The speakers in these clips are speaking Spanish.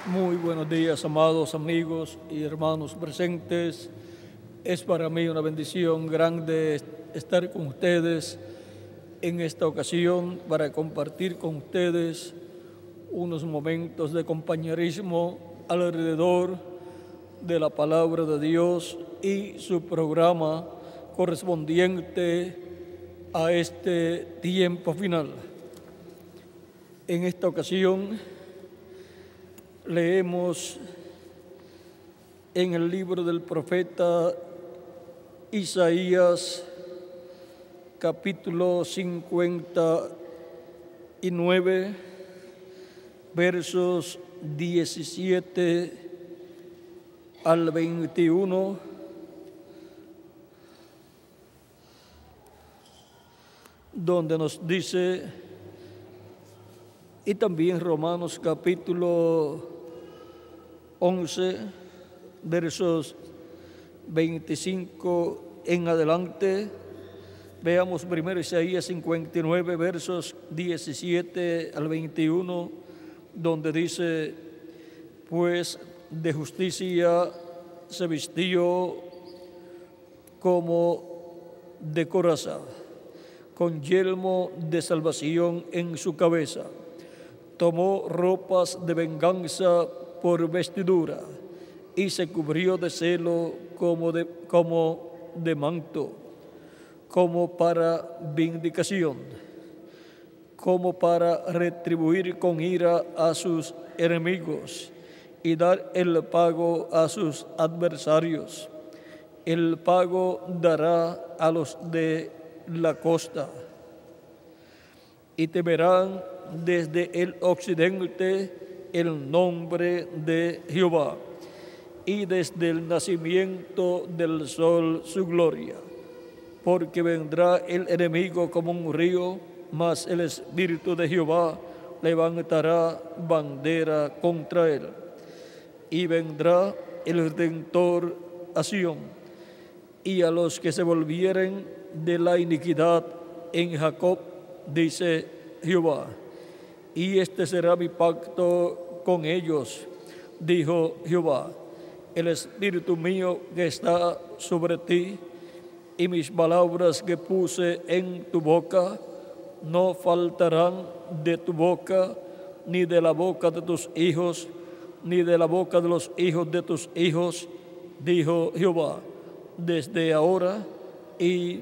Muy buenos días, amados amigos y hermanos presentes. Es para mí una bendición grande estar con ustedes en esta ocasión para compartir con ustedes unos momentos de compañerismo alrededor de la palabra de Dios y su programa correspondiente a este tiempo final. En esta ocasión leemos en el libro del profeta Isaías, capítulo 59, versos 17 al 21, donde nos dice, y también Romanos capítulo 11, versos 25 en adelante. Veamos primero Isaías 59, versos 17 al 21, donde dice, pues de justicia se vistió como de coraza, con yelmo de salvación en su cabeza. Tomó ropas de venganza por vestidura y se cubrió de celo como de manto, como para vindicación, como para retribuir con ira a sus enemigos y dar el pago a sus adversarios. El pago dará a los de la costa y temerán desde el occidente el nombre de Jehová, y desde el nacimiento del sol su gloria. Porque vendrá el enemigo como un río, mas el Espíritu de Jehová levantará bandera contra él. Y vendrá el Redentor a Sión, y a los que se volvieren de la iniquidad en Jacob, dice Jehová. Y este será mi pacto con ellos, dijo Jehová. El Espíritu mío que está sobre ti y mis palabras que puse en tu boca no faltarán de tu boca, ni de la boca de tus hijos, ni de la boca de los hijos de tus hijos, dijo Jehová, desde ahora y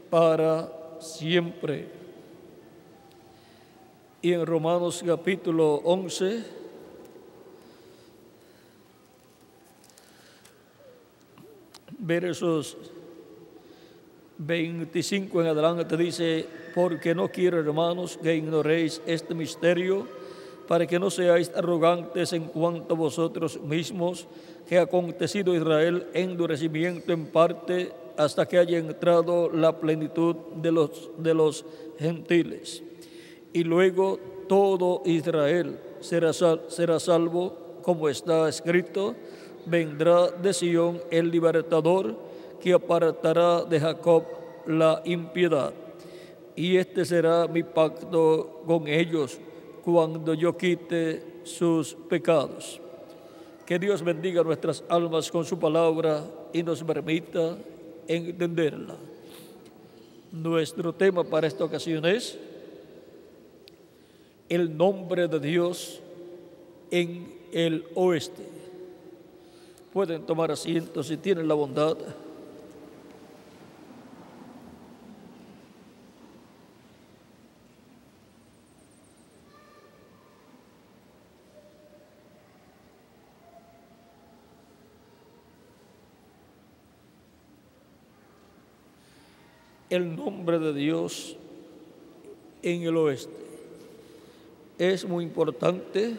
para siempre. Y en Romanos capítulo 11, versos 25 en adelante dice, porque no quiero, hermanos, que ignoréis este misterio, para que no seáis arrogantes en cuanto a vosotros mismos, que ha acontecido Israel endurecimiento en parte hasta que haya entrado la plenitud de los gentiles. Y luego todo Israel será salvo, como está escrito, vendrá de Sión el libertador, que apartará de Jacob la impiedad. Y este será mi pacto con ellos cuando yo quite sus pecados. Que Dios bendiga nuestras almas con su palabra y nos permita entenderla. Nuestro tema para esta ocasión es el nombre de Dios en el oeste. Pueden tomar asiento si tienen la bondad. El nombre de Dios en el oeste. Es muy importante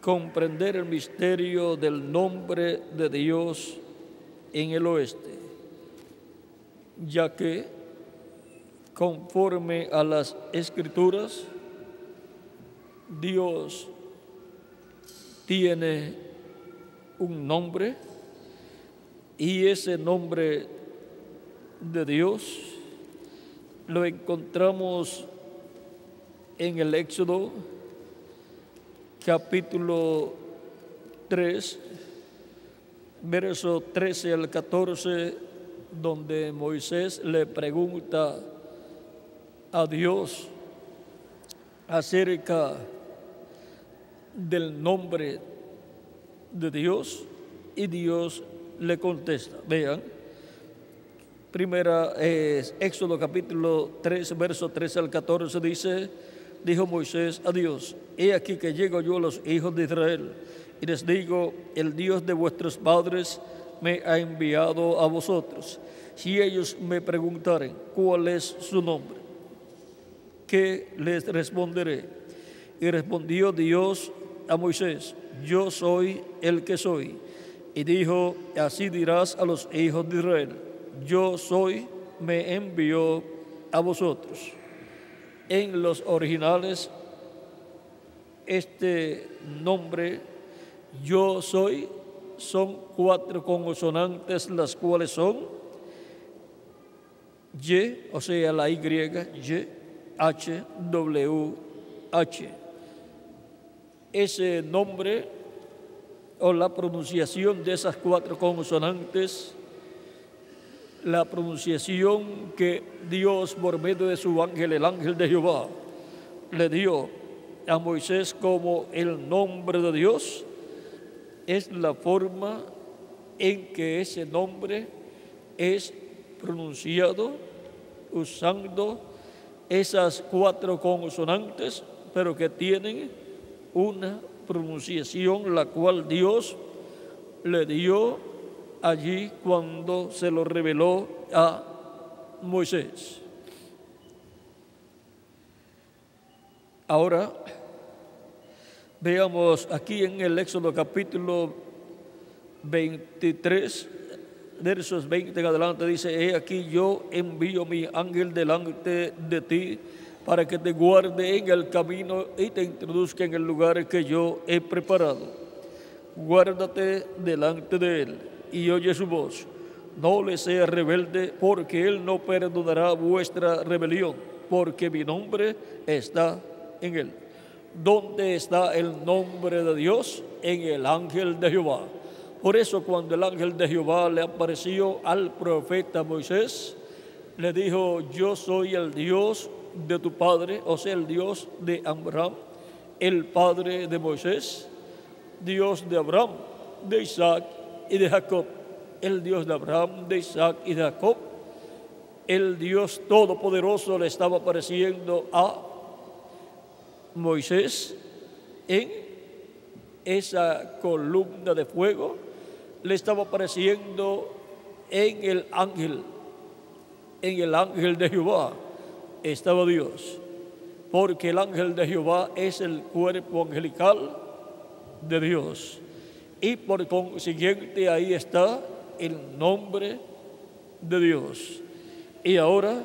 comprender el misterio del nombre de Dios en el oeste, ya que conforme a las Escrituras, Dios tiene un nombre y ese nombre de Dios lo encontramos en el Éxodo capítulo 3, verso 13 al 14, donde Moisés le pregunta a Dios acerca del nombre de Dios, y Dios le contesta. Vean, primera es Éxodo capítulo 3, verso 13 al 14, dijo Moisés a Dios: he aquí que llego yo a los hijos de Israel y les digo, el Dios de vuestros padres me ha enviado a vosotros. Si ellos me preguntaren cuál es su nombre, ¿qué les responderé? Y respondió Dios a Moisés: yo soy el que soy. Y dijo, así dirás a los hijos de Israel: yo soy, me envió a vosotros. En los originales, este nombre, yo soy, son 4 consonantes, las cuales son Y, o sea, la Y, H, W, H. Ese nombre o la pronunciación de esas 4 consonantes, la pronunciación que Dios por medio de su ángel, el ángel de Jehová, le dio a Moisés como el nombre de Dios, es la forma en que ese nombre es pronunciado usando esas 4 consonantes, pero que tienen una pronunciación la cual Dios le dio allí cuando se lo reveló a Moisés. Ahora veamos aquí en el Éxodo capítulo 23, versos 20 en adelante, dice: he aquí yo envío mi ángel delante de ti para que te guarde en el camino y te introduzca en el lugar que yo he preparado. Guárdate delante de él y oye su voz. No le seas rebelde, porque él no perdonará vuestra rebelión, porque mi nombre está en él. ¿Dónde está el nombre de Dios? En el ángel de Jehová. Por eso cuando el ángel de Jehová le apareció al profeta Moisés, le dijo: yo soy el Dios de tu padre, o sea, el Dios de Abraham, el padre de Moisés, Dios de Abraham, de Isaac y de Jacob. El Dios de Abraham, de Isaac y de Jacob, el Dios todopoderoso, le estaba apareciendo a Moisés en esa columna de fuego, le estaba apareciendo en el ángel de Jehová estaba Dios, porque el ángel de Jehová es el cuerpo angelical de Dios, y por consiguiente ahí está el nombre de Dios. Y ahora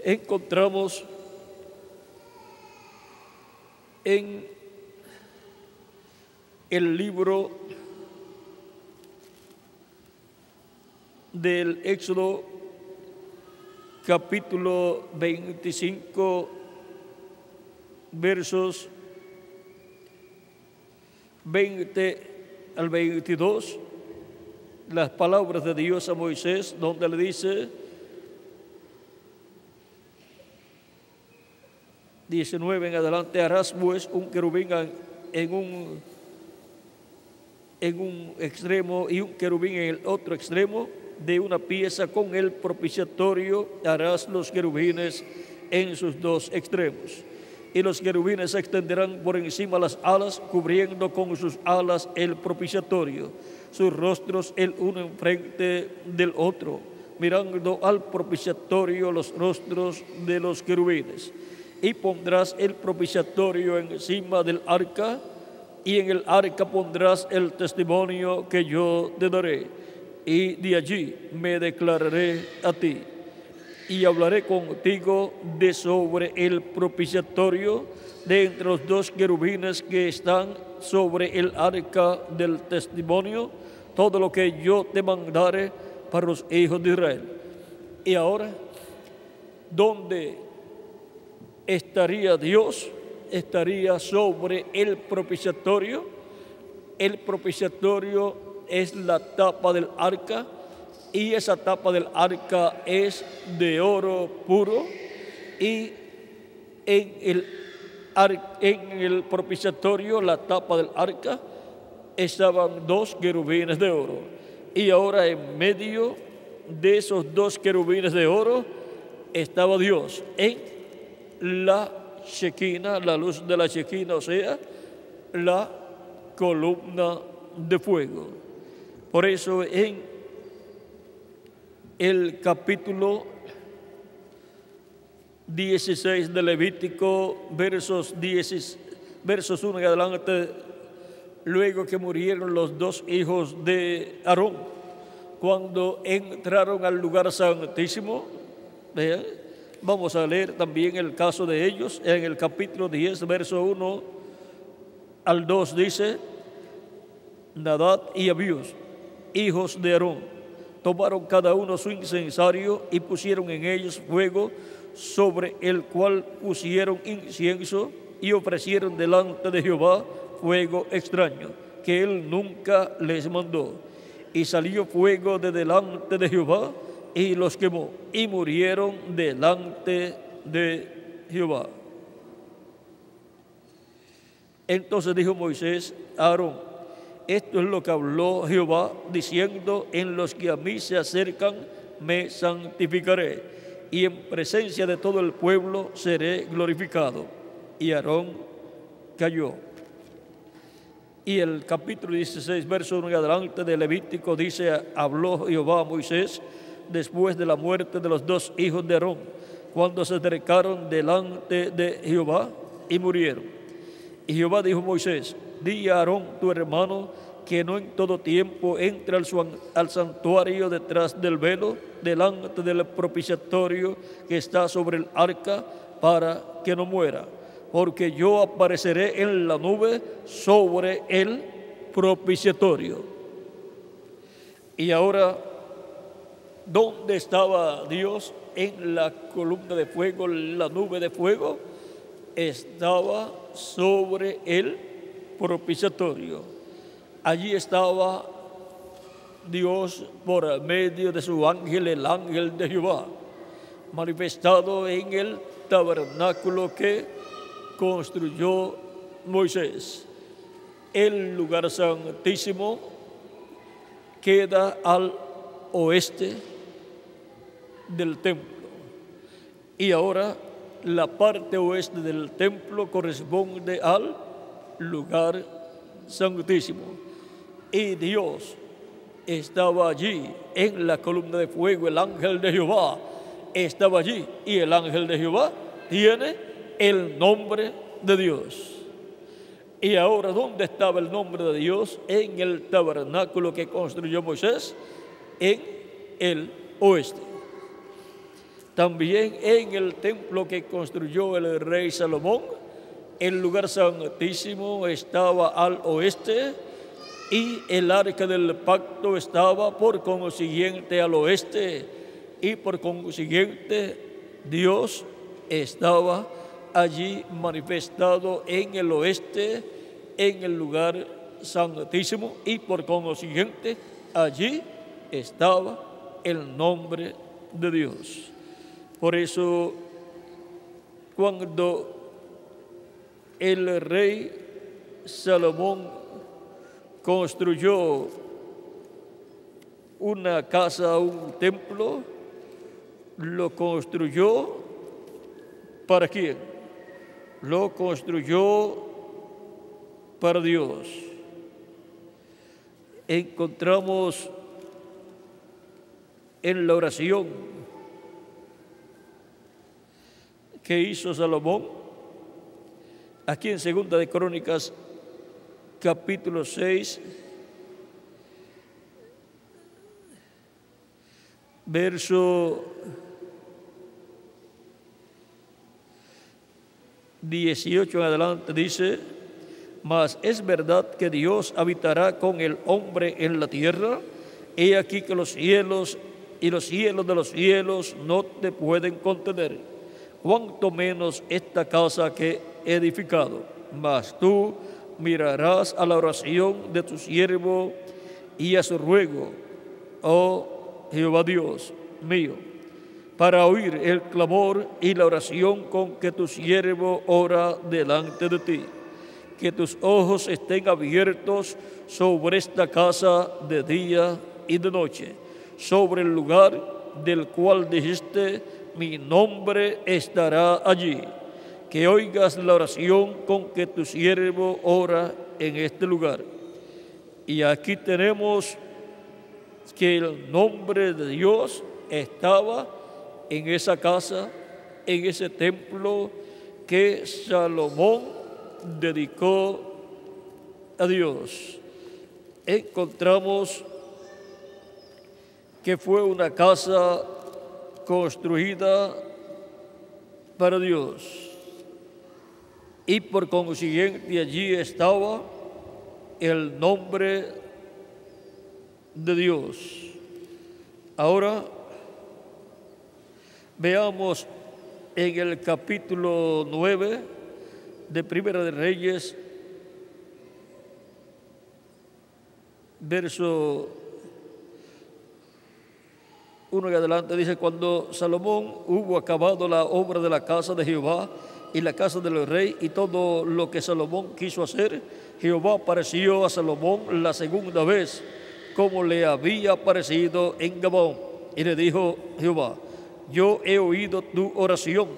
encontramos en el libro del Éxodo capítulo 25, versos 20 al 22, las palabras de Dios a Moisés, donde le dice, 19 en adelante: harás pues un querubín en un extremo y un querubín en el otro extremo de una pieza con el propiciatorio. Harás los querubines en sus 2 extremos. Y los querubines se extenderán por encima las alas, cubriendo con sus alas el propiciatorio, sus rostros el uno enfrente del otro, mirando al propiciatorio los rostros de los querubines. Y pondrás el propiciatorio encima del arca, y en el arca pondrás el testimonio que yo te daré, y de allí me declararé a ti. Y hablaré contigo de sobre el propiciatorio, de entre los 2 querubines que están sobre el arca del testimonio, todo lo que yo te mandare para los hijos de Israel. Y ahora, ¿dónde estaría Dios estaría sobre el propiciatorio. El propiciatorio es la tapa del arca, y esa tapa del arca es de oro puro, y en el propiciatorio, la tapa del arca, estaban 2 querubines de oro. Y ahora en medio de esos 2 querubines de oro estaba Dios en la Shequina, la luz de la Shequina, o sea, la columna de fuego. Por eso en el capítulo 16 de Levítico, versos 1 en adelante, luego que murieron los 2 hijos de Aarón, cuando entraron al lugar santísimo, vean, vamos a leer también el caso de ellos. En el capítulo 10, verso 1 al 2 dice: Nadab y Abiú, hijos de Aarón, tomaron cada uno su incensario y pusieron en ellos fuego, sobre el cual pusieron incienso, y ofrecieron delante de Jehová fuego extraño, que él nunca les mandó. Y salió fuego de delante de Jehová y los quemó, y murieron delante de Jehová. Entonces dijo Moisés a Aarón: esto es lo que habló Jehová, diciendo: en los que a mí se acercan me santificaré, y en presencia de todo el pueblo seré glorificado. Y Aarón cayó. Y el capítulo 16, verso 1 en adelante de Levítico dice: habló Jehová a Moisés después de la muerte de los 2 hijos de Aarón, cuando se acercaron delante de Jehová y murieron. Y Jehová dijo a Moisés: di a Aarón tu hermano que no en todo tiempo entre al santuario detrás del velo, delante del propiciatorio que está sobre el arca, para que no muera, porque yo apareceré en la nube sobre el propiciatorio. Y ahora, ¿dónde estaba Dios? En la columna de fuego, la nube de fuego estaba sobre el propiciatorio. Allí estaba Dios por medio de su ángel, el ángel de Jehová, manifestado en el tabernáculo que construyó Moisés. El lugar santísimo queda al oeste del templo, y ahora la parte oeste del templo corresponde al lugar santísimo. Y Dios estaba allí en la columna de fuego. El ángel de Jehová estaba allí, y el ángel de Jehová tiene el nombre de Dios. Y ahora, ¿dónde estaba el nombre de Dios? En el tabernáculo que construyó Moisés, en el oeste. También en el templo que construyó el rey Salomón, el lugar santísimo estaba al oeste, y el arca del pacto estaba por consiguiente al oeste, y por consiguiente Dios estaba allí manifestado en el oeste, en el lugar santísimo, y por consiguiente allí estaba el nombre de Dios. Por eso, cuando el rey Salomón construyó una casa, un templo, lo construyó ¿para quién? Lo construyó para Dios. Encontramos en la oración que hizo Salomón, aquí en Segunda de Crónicas, capítulo 6, verso 18 en adelante, dice: mas es verdad que Dios habitará con el hombre en la tierra. He aquí que los cielos y los cielos de los cielos no te pueden contener, cuanto menos esta casa que edificado. Mas tú mirarás a la oración de tu siervo y a su ruego, oh Jehová Dios mío, para oír el clamor y la oración con que tu siervo ora delante de ti. Que tus ojos estén abiertos sobre esta casa de día y de noche, sobre el lugar del cual dijiste, mi nombre estará allí. Que oigas la oración con que tu siervo ora en este lugar. Y aquí tenemos que el nombre de Dios estaba en esa casa, en ese templo que Salomón dedicó a Dios. Encontramos que fue una casa construida para Dios. Y por consiguiente allí estaba el nombre de Dios. Ahora veamos en el capítulo 9 de Primera de Reyes, verso 1 y adelante, dice: cuando Salomón hubo acabado la obra de la casa de Jehová y la casa del rey y todo lo que Salomón quiso hacer, Jehová apareció a Salomón la segunda vez, como le había aparecido en Gabaón. Y le dijo Jehová: yo he oído tu oración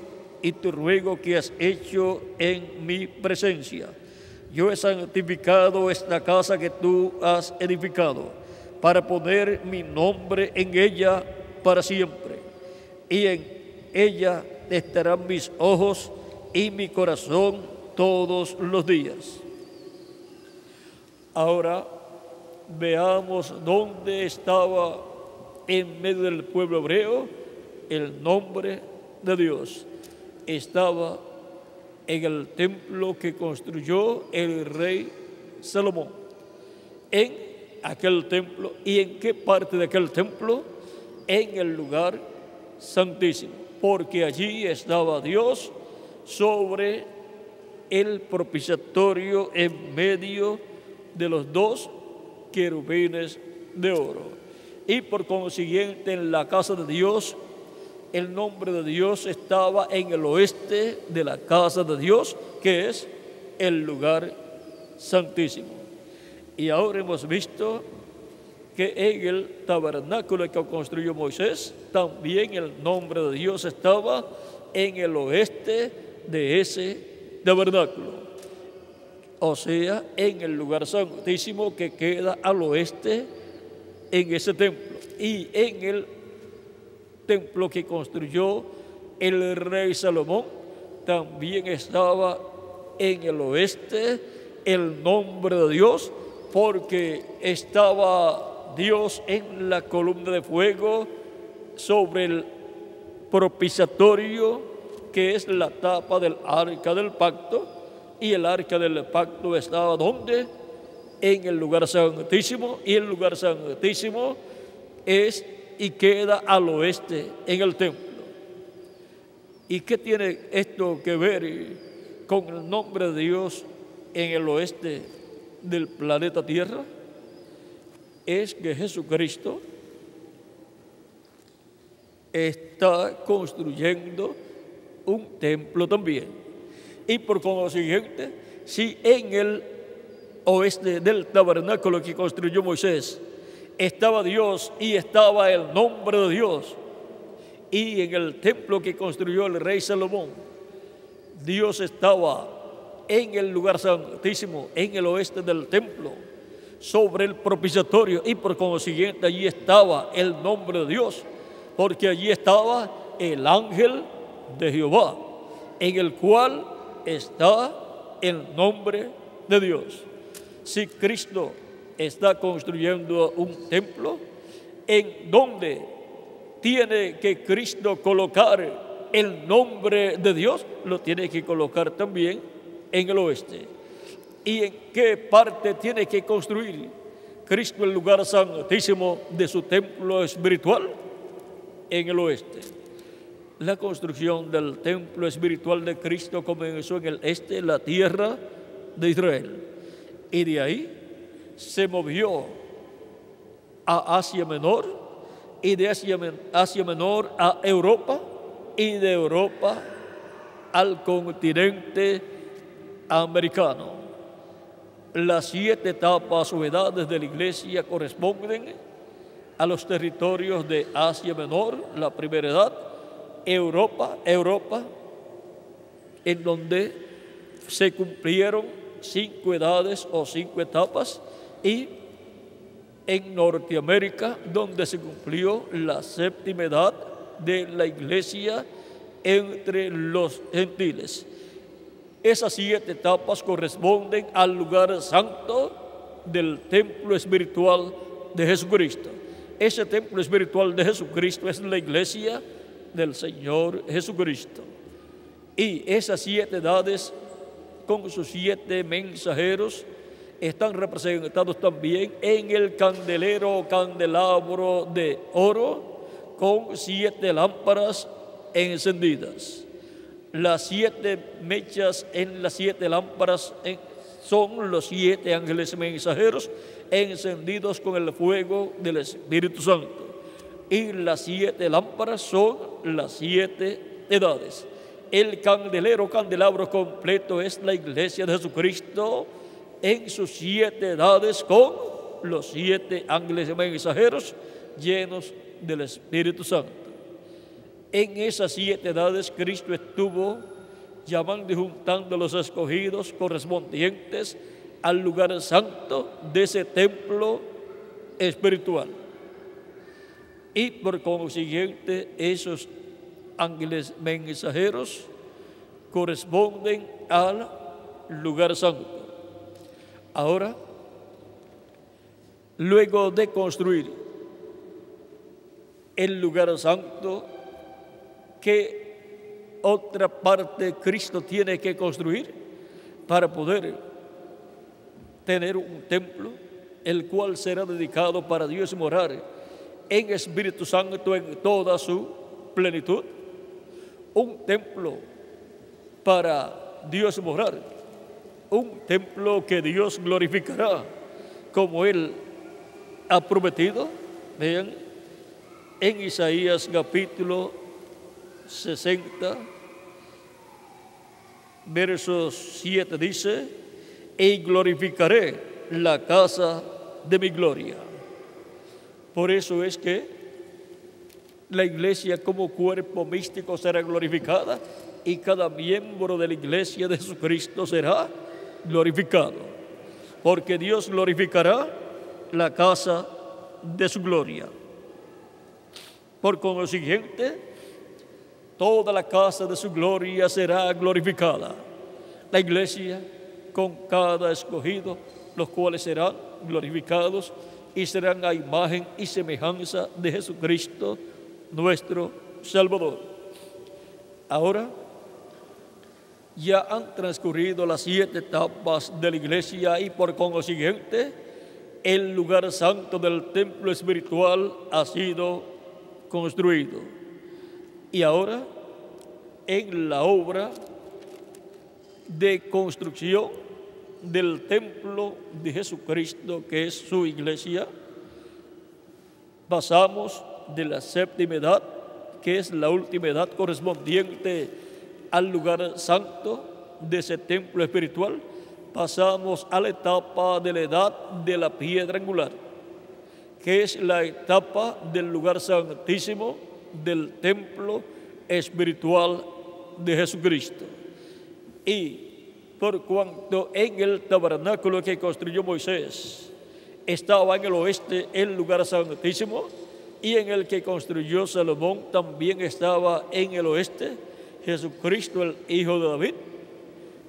y tu ruego que has hecho en mi presencia. Yo he santificado esta casa que tú has edificado, para poner mi nombre en ella para siempre. Y en ella estarán mis ojos y mi corazón todos los días. Ahora veamos dónde estaba en medio del pueblo hebreo el nombre de Dios. Estaba en el templo que construyó el rey Salomón. En aquel templo. ¿Y en qué parte de aquel templo? En el lugar santísimo, porque allí estaba Dios sobre el propiciatorio en medio de los dos querubines de oro. Y por consiguiente en la casa de Dios, el nombre de Dios estaba en el oeste de la casa de Dios, que es el lugar santísimo. Y ahora hemos visto que en el tabernáculo que construyó Moisés, también el nombre de Dios estaba en el oeste de ese tabernáculo, o sea, en el lugar santísimo que queda al oeste en ese templo. Y en el templo que construyó el rey Salomón, también estaba en el oeste el nombre de Dios, porque estaba Dios en la columna de fuego sobre el propiciatorio, que es la tapa del arca del pacto, y el arca del pacto estaba ¿dónde? En el lugar santísimo, y el lugar santísimo es y queda al oeste en el templo. ¿Y qué tiene esto que ver con el nombre de Dios en el oeste del planeta Tierra? Es que Jesucristo está construyendo un templo también. Y por consiguiente, si en el oeste del tabernáculo que construyó Moisés estaba Dios y estaba el nombre de Dios, y en el templo que construyó el rey Salomón, Dios estaba en el lugar santísimo, en el oeste del templo, sobre el propiciatorio, y por consiguiente allí estaba el nombre de Dios, porque allí estaba el ángel de Jehová, en el cual está el nombre de Dios. Si Cristo está construyendo un templo, en donde tiene que Cristo colocar el nombre de Dios, lo tiene que colocar también en el oeste. ¿Y en qué parte tiene que construir Cristo el lugar santísimo de su templo espiritual? En el oeste. La construcción del templo espiritual de Cristo comenzó en el este, la tierra de Israel, y de ahí se movió a Asia Menor, y de Asia Menor a Europa, y de Europa al continente americano. Las 7 etapas o edades de la iglesia corresponden a los territorios de Asia Menor, la primera edad, Europa, en donde se cumplieron 5 edades o 5 etapas, y en Norteamérica, donde se cumplió la 7ª edad de la iglesia entre los gentiles. Esas 7 etapas corresponden al lugar santo del templo espiritual de Jesucristo. Ese templo espiritual de Jesucristo es la iglesia del Señor Jesucristo. Y esas 7 edades, con sus 7 mensajeros, están representados también en el candelero o candelabro de oro con 7 lámparas encendidas. Las 7 mechas en las 7 lámparas son los 7 ángeles mensajeros encendidos con el fuego del Espíritu Santo. Y las 7 lámparas son las 7 edades. El candelabro completo es la iglesia de Jesucristo en sus 7 edades, con los 7 ángeles mensajeros llenos del Espíritu Santo. En esas 7 edades Cristo estuvo llamando y juntando a los escogidos correspondientes al lugar santo de ese templo espiritual. Y por consiguiente, esos ángeles mensajeros corresponden al lugar santo. Ahora, luego de construir el lugar santo, ¿qué otra parte Cristo tiene que construir para poder tener un templo, el cual será dedicado para Dios morar en Espíritu Santo en toda su plenitud? Un templo para Dios morar, un templo que Dios glorificará como Él ha prometido. Vean, en Isaías capítulo 60, verso 7 dice: y glorificaré la casa de mi gloria. Por eso es que la iglesia como cuerpo místico será glorificada, y cada miembro de la iglesia de Jesucristo será glorificado, porque Dios glorificará la casa de su gloria. Por consiguiente, toda la casa de su gloria será glorificada. La iglesia con cada escogido, los cuales serán glorificados y serán a imagen y semejanza de Jesucristo, nuestro Salvador. Ahora, ya han transcurrido las 7 etapas de la iglesia, y por consiguiente, el lugar santo del templo espiritual ha sido construido. Y ahora, en la obra de construcción del templo de Jesucristo, que es su iglesia, pasamos de la 7ª edad, que es la última edad correspondiente al lugar santo de ese templo espiritual, pasamos a la etapa de la edad de la piedra angular, que es la etapa del lugar santísimo del templo espiritual de Jesucristo. Y por cuanto en el tabernáculo que construyó Moisés estaba en el oeste el lugar santísimo, y en el que construyó Salomón también estaba en el oeste, Jesucristo, el Hijo de David,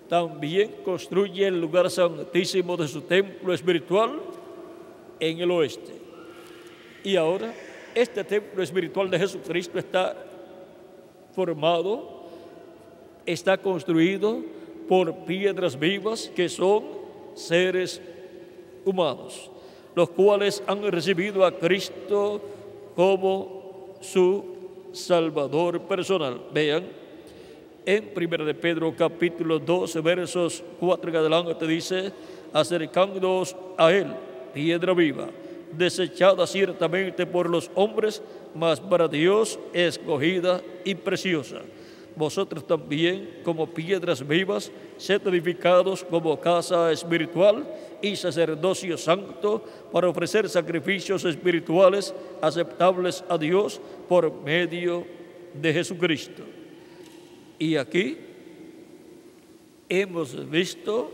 también construye el lugar santísimo de su templo espiritual en el oeste. Y ahora, este templo espiritual de Jesucristo está formado, está construido por piedras vivas que son seres humanos, los cuales han recibido a Cristo como su Salvador personal. Vean, en 1 de Pedro capítulo 2, versos 4 en adelante dice: acercándoos a Él, piedra viva, desechada ciertamente por los hombres, mas para Dios escogida y preciosa. Vosotros también, como piedras vivas, sed edificados como casa espiritual y sacerdocio santo, para ofrecer sacrificios espirituales aceptables a Dios por medio de Jesucristo. Y aquí hemos visto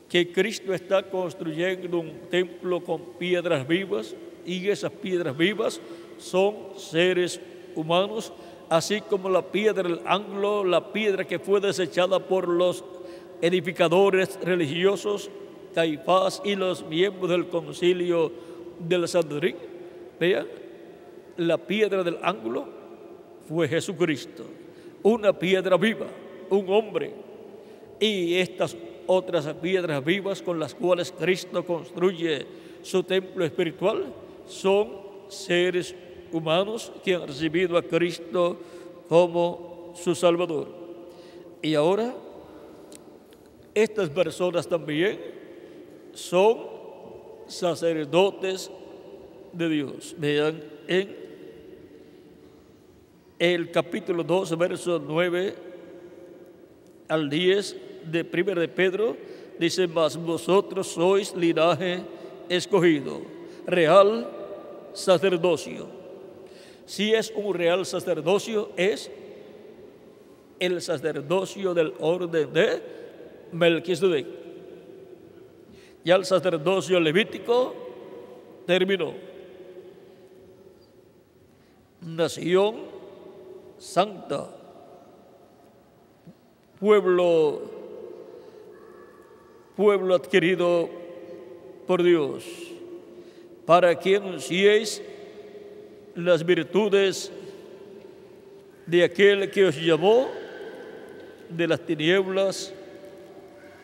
que Cristo está construyendo un templo con piedras vivas, y esas piedras vivas son seres humanos, así como la piedra del ángulo, la piedra que fue desechada por los edificadores religiosos, Caifás y los miembros del concilio del Sanedrín. Vean, la piedra del ángulo fue Jesucristo, una piedra viva, un hombre, y estas otras piedras vivas con las cuales Cristo construye su templo espiritual son seres humanos que han recibido a Cristo como su Salvador. Y ahora, estas personas también son sacerdotes de Dios. Vean en el capítulo 2, versos 9 al 10 de 1 de Pedro, dice: mas vosotros sois linaje escogido, real sacerdocio. Si es un real sacerdocio, es el sacerdocio del orden de Melquisedec. Ya el sacerdocio levítico terminó. Nación santa, pueblo adquirido por Dios, para que anunciéis las virtudes de aquel que os llamó de las tinieblas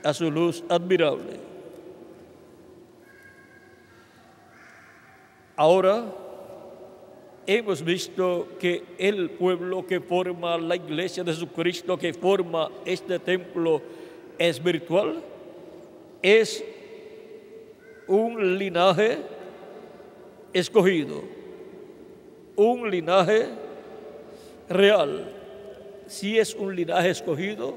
a su luz admirable. Ahora hemos visto que el pueblo que forma la iglesia de Jesucristo, que forma este templo espiritual, es un linaje escogido, un linaje real. Si es un linaje escogido,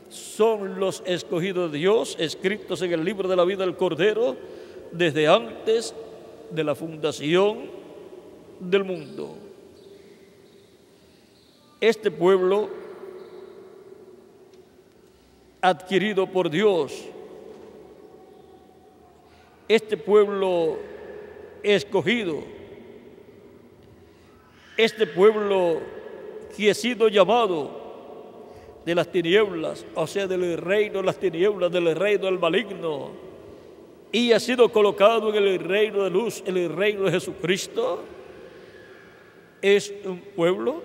son los escogidos de Dios, escritos en el libro de la vida del Cordero, desde antes de la fundación del mundo. Este pueblo adquirido por Dios, este pueblo escogido, este pueblo que ha sido llamado de las tinieblas, o sea, del reino de las tinieblas, del reino del maligno, y ha sido colocado en el reino de luz, en el reino de Jesucristo, es un pueblo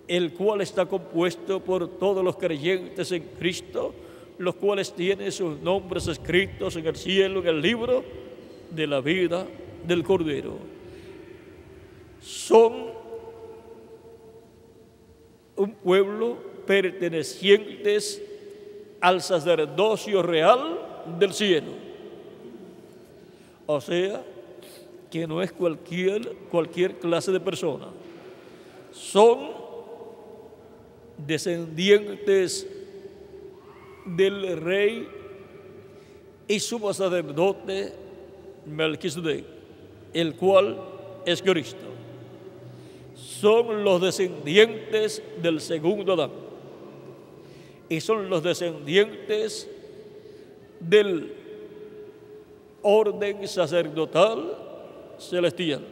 el cual está compuesto por todos los creyentes en Cristo, los cuales tienen sus nombres escritos en el cielo, en el libro de la vida del Cordero. Son un pueblo pertenecientes al sacerdocio real del cielo. O sea, que no es cualquier clase de persona. Son descendientes del rey y sumo sacerdote Melquisedec, el cual es Cristo. Son los descendientes del segundo Adán y son los descendientes del orden sacerdotal celestial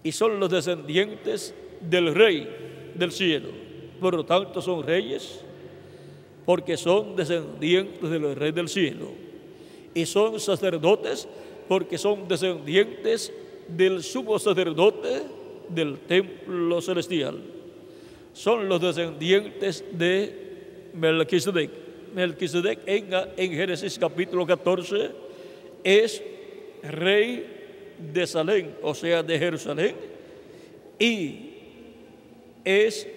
y son los descendientes del rey del cielo. Por lo tanto, son reyes porque son descendientes del rey del cielo, y son sacerdotes porque son descendientes del sumo sacerdote del templo celestial. Son los descendientes de Melquisedec. Melquisedec en Génesis capítulo 14 es rey de Salem, o sea, de Jerusalén, y es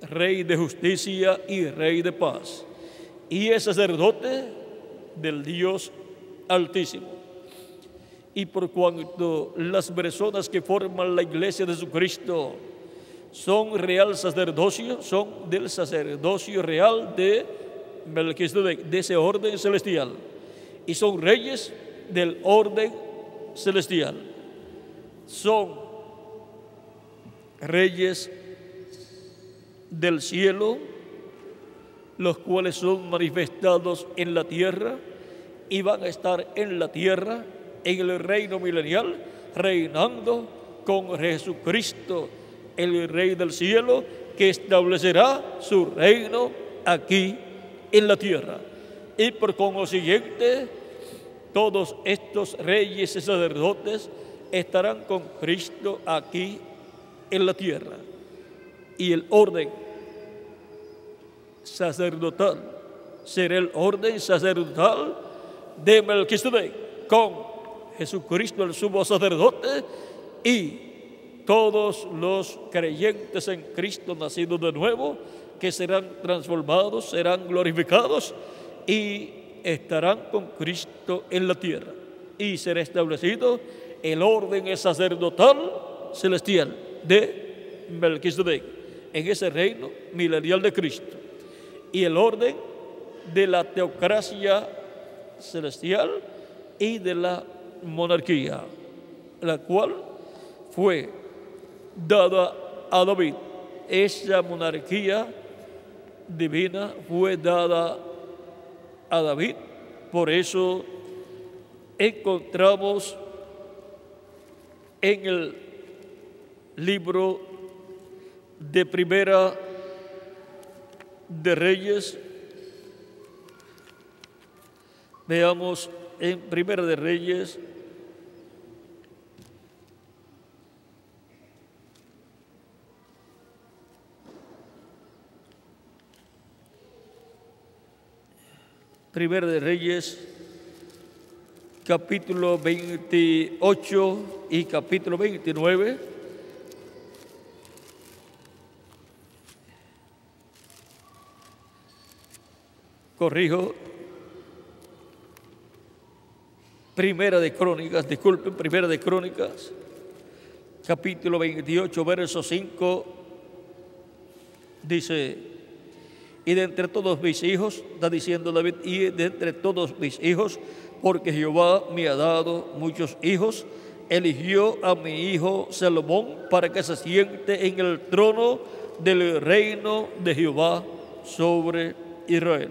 Rey de justicia y Rey de paz, y es sacerdote del Dios Altísimo. Y por cuanto las personas que forman la iglesia de Jesucristo son real sacerdocio, son del sacerdocio real de Melquisedec, de ese orden celestial, y son reyes del orden celestial, son reyes del cielo, los cuales son manifestados en la tierra y van a estar en la tierra en el reino milenial, reinando con Jesucristo, el Rey del cielo, que establecerá su reino aquí en la tierra. Y por consiguiente, todos estos reyes y sacerdotes estarán con Cristo aquí en la tierra. Y el orden sacerdotal será el orden sacerdotal de Melquisedec, con Jesucristo el sumo sacerdote y todos los creyentes en Cristo nacidos de nuevo, que serán transformados, serán glorificados y estarán con Cristo en la tierra. Y será establecido el orden sacerdotal celestial de Melquisedec en ese reino milenial de Cristo, y el orden de la teocracia celestial y de la monarquía, la cual fue dada a David. Esa monarquía divina fue dada a David. Por eso encontramos en el libro de Primera de Reyes, veamos en Primera de Reyes, Primera de Reyes, capítulo 28 y capítulo 29. Corrijo, Primera de Crónicas, capítulo 28, verso 5, dice: y de entre todos mis hijos, está diciendo David, y de entre todos mis hijos, porque Jehová me ha dado muchos hijos, eligió a mi hijo Salomón para que se siente en el trono del reino de Jehová sobre Israel.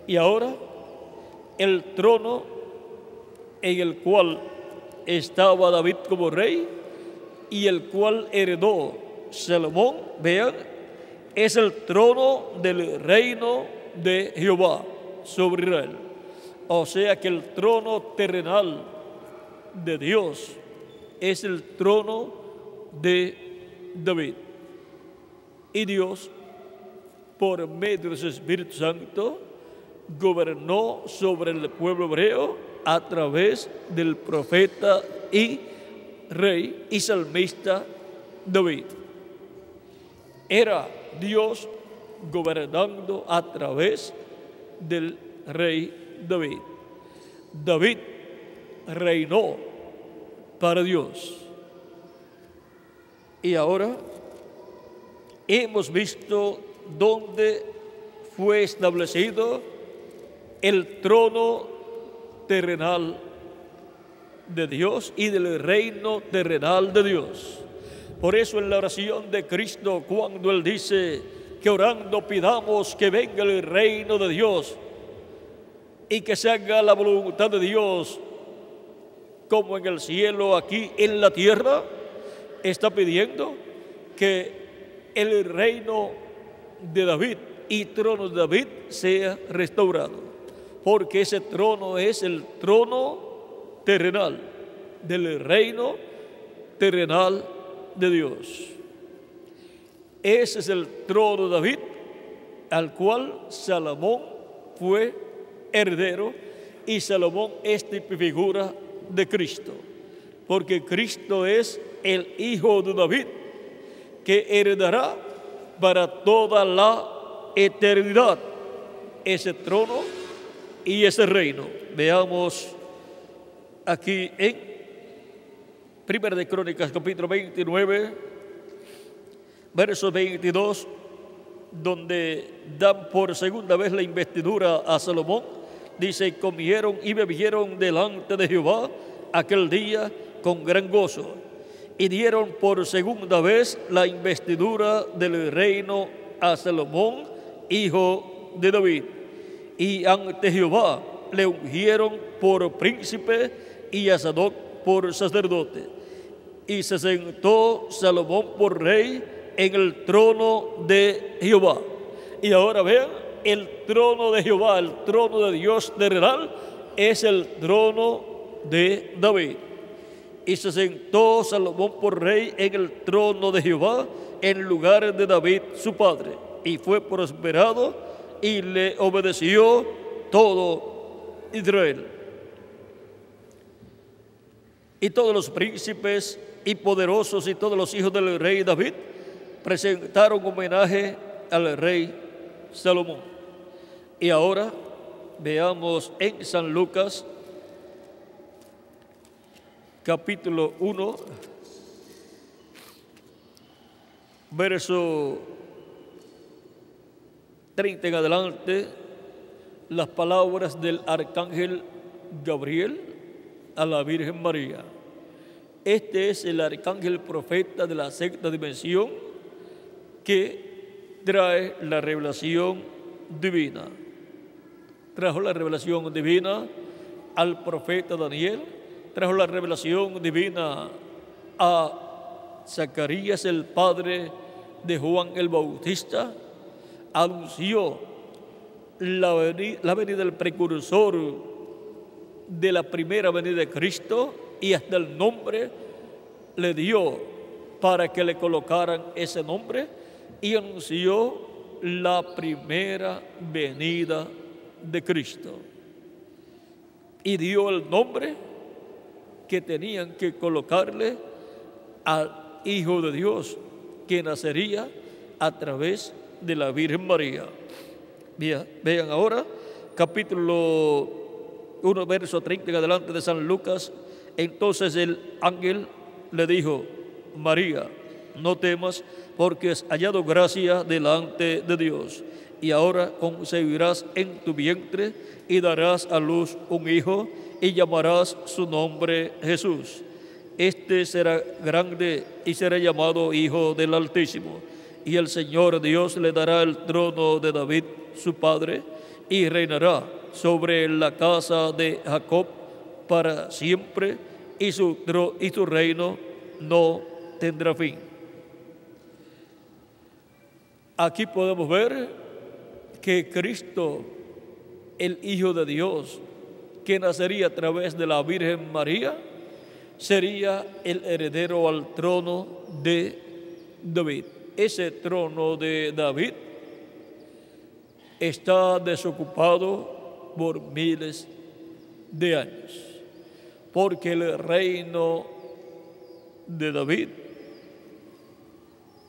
Y ahora el trono en el cual estaba David como rey y el cual heredó Salomón, vean, es el trono del reino de Jehová sobre Israel. O sea que el trono terrenal de Dios es el trono de David. Y Dios, por medio de su Espíritu Santo, gobernó sobre el pueblo hebreo a través del profeta y rey y salmista David. Era Dios gobernando a través del rey David. David reinó para Dios. Y ahora hemos visto dónde fue establecido el trono terrenal de Dios y del reino terrenal de Dios. Por eso en la oración de Cristo, cuando Él dice que orando pidamos que venga el reino de Dios y que se haga la voluntad de Dios como en el cielo, aquí en la tierra, está pidiendo que el reino de David y trono de David sea restaurado, porque ese trono es el trono terrenal del reino terrenal de Dios. Ese es el trono de David, al cual Salomón fue heredero, y Salomón es figura de Cristo, porque Cristo es el hijo de David, que heredará para toda la eternidad ese trono y ese reino. Veamos aquí en Primera de Crónicas, capítulo 29, verso 22, donde dan por segunda vez la investidura a Salomón. Dice: comieron y bebieron delante de Jehová aquel día con gran gozo, y dieron por segunda vez la investidura del reino a Salomón, hijo de David. Y ante Jehová le ungieron por príncipe y a Sadoc por sacerdote. Y se sentó Salomón por rey en el trono de Jehová. Y ahora vean, el trono de Jehová, el trono de Dios terrenal, es el trono de David. Y se sentó Salomón por rey en el trono de Jehová, en lugar de David su padre. Y fue prosperado y le obedeció todo Israel. Y todos los príncipes y poderosos y todos los hijos del rey David presentaron homenaje al rey Salomón. Y ahora veamos en San Lucas, capítulo 1, verso 30 en adelante, las palabras del arcángel Gabriel a la Virgen María. Este es el arcángel profeta de la sexta dimensión que trae la revelación divina. Trajo la revelación divina al profeta Daniel, trajo la revelación divina a Zacarías, el padre de Juan el Bautista, anunció la venida del precursor de la primera venida de Cristo, y hasta el nombre le dio para que le colocaran ese nombre, y anunció la primera venida de Cristo. Y dio el nombre que tenían que colocarle al Hijo de Dios, que nacería a través de la Virgen María. Vean ahora, capítulo 1, verso 30 en adelante de San Lucas. Entonces el ángel le dijo: María, no temas, porque has hallado gracia delante de Dios. Y ahora concebirás en tu vientre y darás a luz un hijo, y llamarás su nombre Jesús. Este será grande y será llamado Hijo del Altísimo. Y el Señor Dios le dará el trono de David, su padre, y reinará sobre la casa de Jacob para siempre, y su reino no tendrá fin. Aquí podemos ver que Cristo, el Hijo de Dios, que nacería a través de la Virgen María, sería el heredero al trono de David. Ese trono de David está desocupado por miles de años, porque el reino de David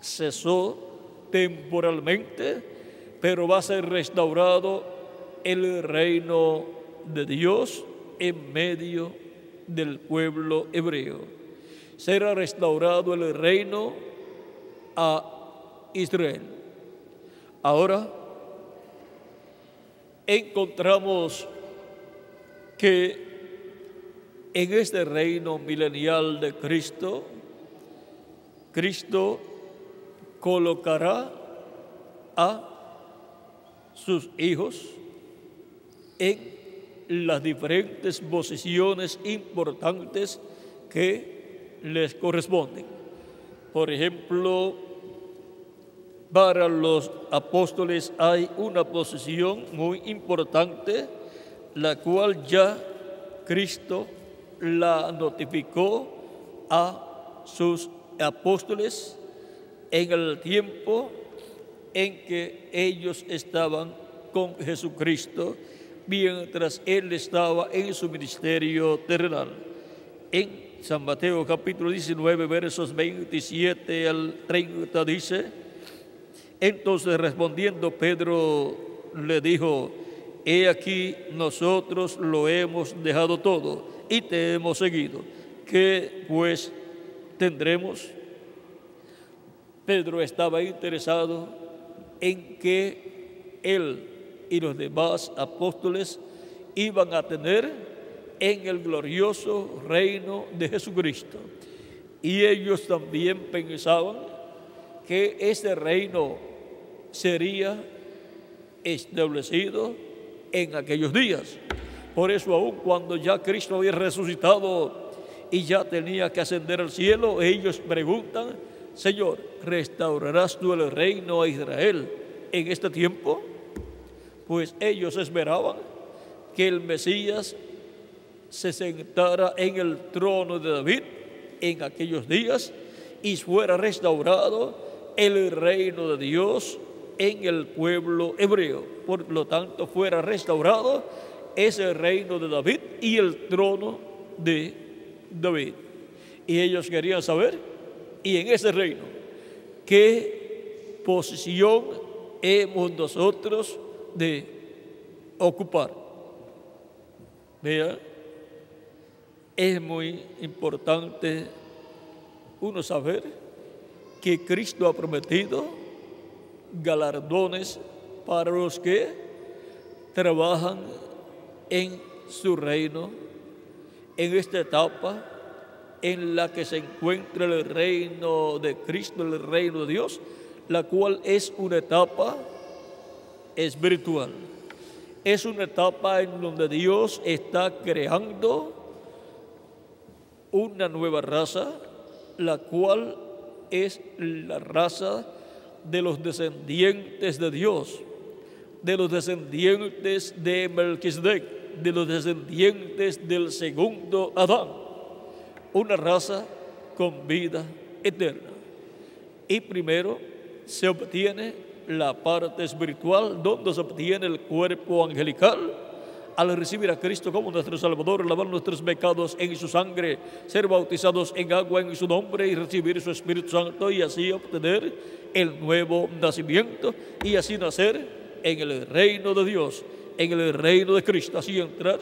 cesó temporalmente, pero va a ser restaurado el reino de Dios en medio del pueblo hebreo. Será restaurado el reino a Israel. Ahora encontramos que en este reino milenial de Cristo, Cristo colocará a sus hijos en las diferentes posiciones importantes que les corresponden. Por ejemplo, para los apóstoles hay una posición muy importante, la cual ya Cristo la notificó a sus apóstoles en el tiempo en que ellos estaban con Jesucristo, mientras Él estaba en su ministerio terrenal. En San Mateo capítulo 19, versos 27 al 30 dice: entonces respondiendo Pedro le dijo: he aquí, nosotros lo hemos dejado todo y te hemos seguido. ¿Qué pues tendremos? Pedro estaba interesado en que él y los demás apóstoles iban a tener en el glorioso reino de Jesucristo. Y ellos también pensaban que ese reino sería establecido en aquellos días. Por eso, aun cuando ya Cristo había resucitado y ya tenía que ascender al cielo, ellos preguntan: Señor, ¿restaurarás tú el reino a Israel en este tiempo? Pues ellos esperaban que el Mesías se sentara en el trono de David en aquellos días y fuera restaurado el reino de Dios en el pueblo hebreo. Por lo tanto, fuera restaurado ese reino de David y el trono de David. Y ellos querían saber, y en ese reino, ¿qué posición hemos nosotros de ocupar? Vea, es muy importante uno saber que Cristo ha prometido galardones para los que trabajan en su reino, en esta etapa en la que se encuentra el reino de Cristo, el reino de Dios, la cual es una etapa espiritual. Es una etapa en donde Dios está creando una nueva raza, la cual es la raza de los descendientes de Dios, de los descendientes de Melquisedec, de los descendientes del segundo Adán, una raza con vida eterna. Y primero se obtiene la parte espiritual, donde se obtiene el cuerpo angelical, al recibir a Cristo como nuestro Salvador, lavar nuestros pecados en su sangre, ser bautizados en agua en su nombre y recibir su Espíritu Santo, y así obtener el nuevo nacimiento y así nacer en el reino de Dios, en el reino de Cristo, así entrar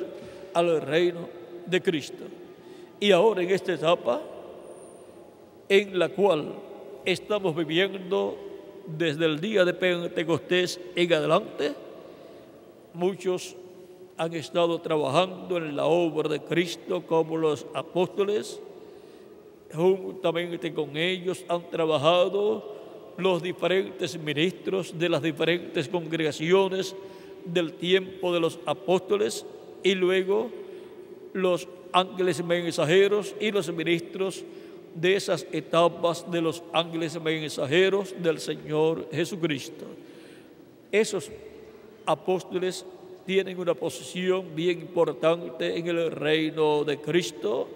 al reino de Cristo. Y ahora en esta etapa en la cual estamos viviendo desde el día de Pentecostés en adelante, muchos han estado trabajando en la obra de Cristo como los apóstoles. Juntamente con ellos han trabajado los diferentes ministros de las diferentes congregaciones del tiempo de los apóstoles, y luego los ángeles mensajeros y los ministros de esas etapas de los ángeles mensajeros del Señor Jesucristo. Esos apóstoles tienen una posición bien importante en el reino de Cristo,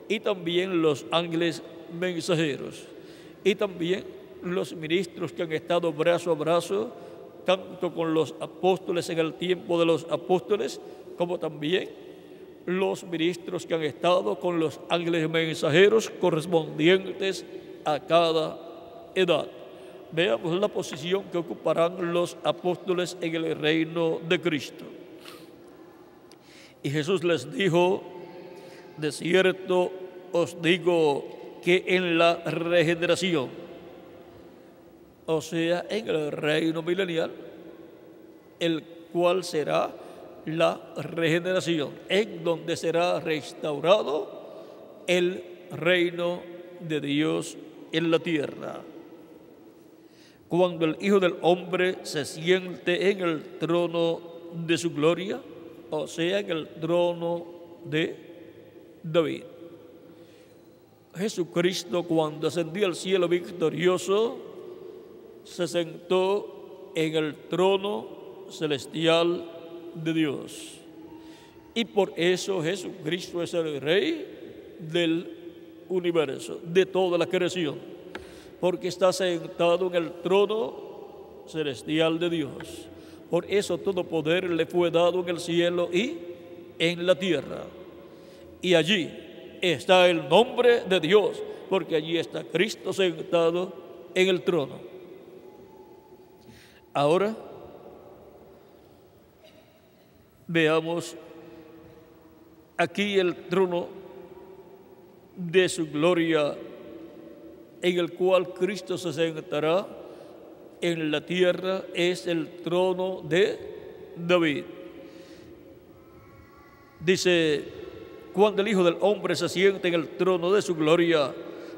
y también los ángeles mensajeros, y también los ministros que han estado brazo a brazo, tanto con los apóstoles en el tiempo de los apóstoles, como también los ministros que han estado con los ángeles mensajeros correspondientes a cada edad. Veamos la posición que ocuparán los apóstoles en el reino de Cristo. Y Jesús les dijo: de cierto os digo que en la regeneración, o sea, en el reino milenial, el cual será la regeneración, en donde será restaurado el reino de Dios en la tierra. Cuando el Hijo del Hombre se siente en el trono de su gloria, o sea, en el trono de David. Jesucristo, cuando ascendió al cielo victorioso, se sentó en el trono celestial de Dios. Y por eso Jesucristo es el Rey del universo, de toda la creación, porque está sentado en el trono celestial de Dios. Por eso todo poder le fue dado en el cielo y en la tierra. Y allí está el nombre de Dios, porque allí está Cristo sentado en el trono. Ahora veamos aquí el trono de su gloria, en el cual Cristo se sentará en la tierra. Es el trono de David. Dice: cuando el Hijo del Hombre se siente en el trono de su gloria,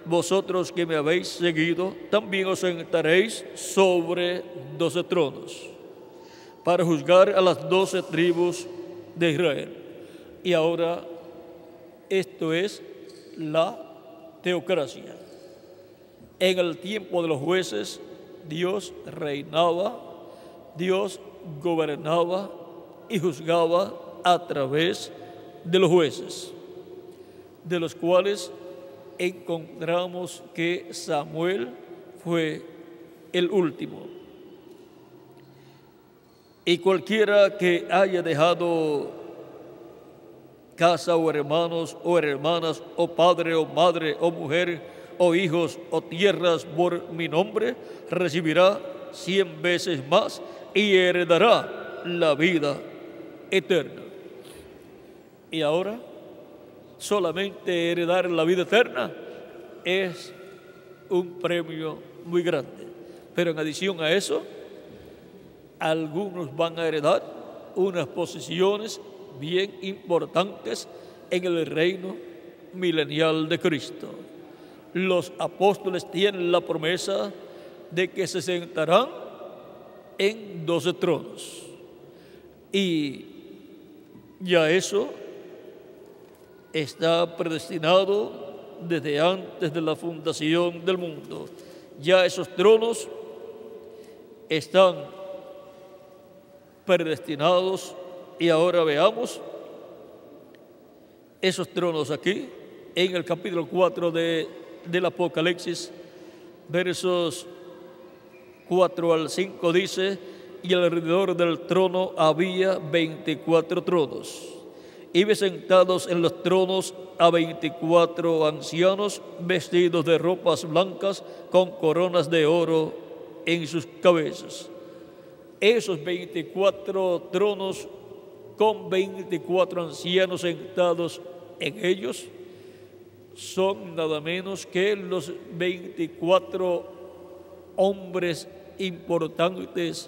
vosotros que me habéis seguido, también os sentaréis sobre 12 tronos, para juzgar a las 12 tribus de Israel. Y ahora, esto es la teocracia. En el tiempo de los jueces, Dios reinaba, Dios gobernaba y juzgaba a través de los jueces, de los cuales encontramos que Samuel fue el último. Y cualquiera que haya dejado casa o hermanos o hermanas o padre o madre o mujer o hijos o tierras por mi nombre, recibirá 100 veces más y heredará la vida eterna. Y ahora, solamente heredar la vida eterna es un premio muy grande. Pero en adición a eso, algunos van a heredar unas posiciones bien importantes en el reino milenial de Cristo. Los apóstoles tienen la promesa de que se sentarán en 12 tronos. Y ya eso está predestinado desde antes de la fundación del mundo. Ya esos tronos están predestinados. Y ahora veamos esos tronos aquí en el capítulo 4 del Apocalipsis, versos 4 al 5 dice: y alrededor del trono había 24 tronos, y vi sentados en los tronos a 24 ancianos vestidos de ropas blancas con coronas de oro en sus cabezas. Esos 24 tronos con 24 ancianos sentados en ellos son nada menos que los 24 hombres importantes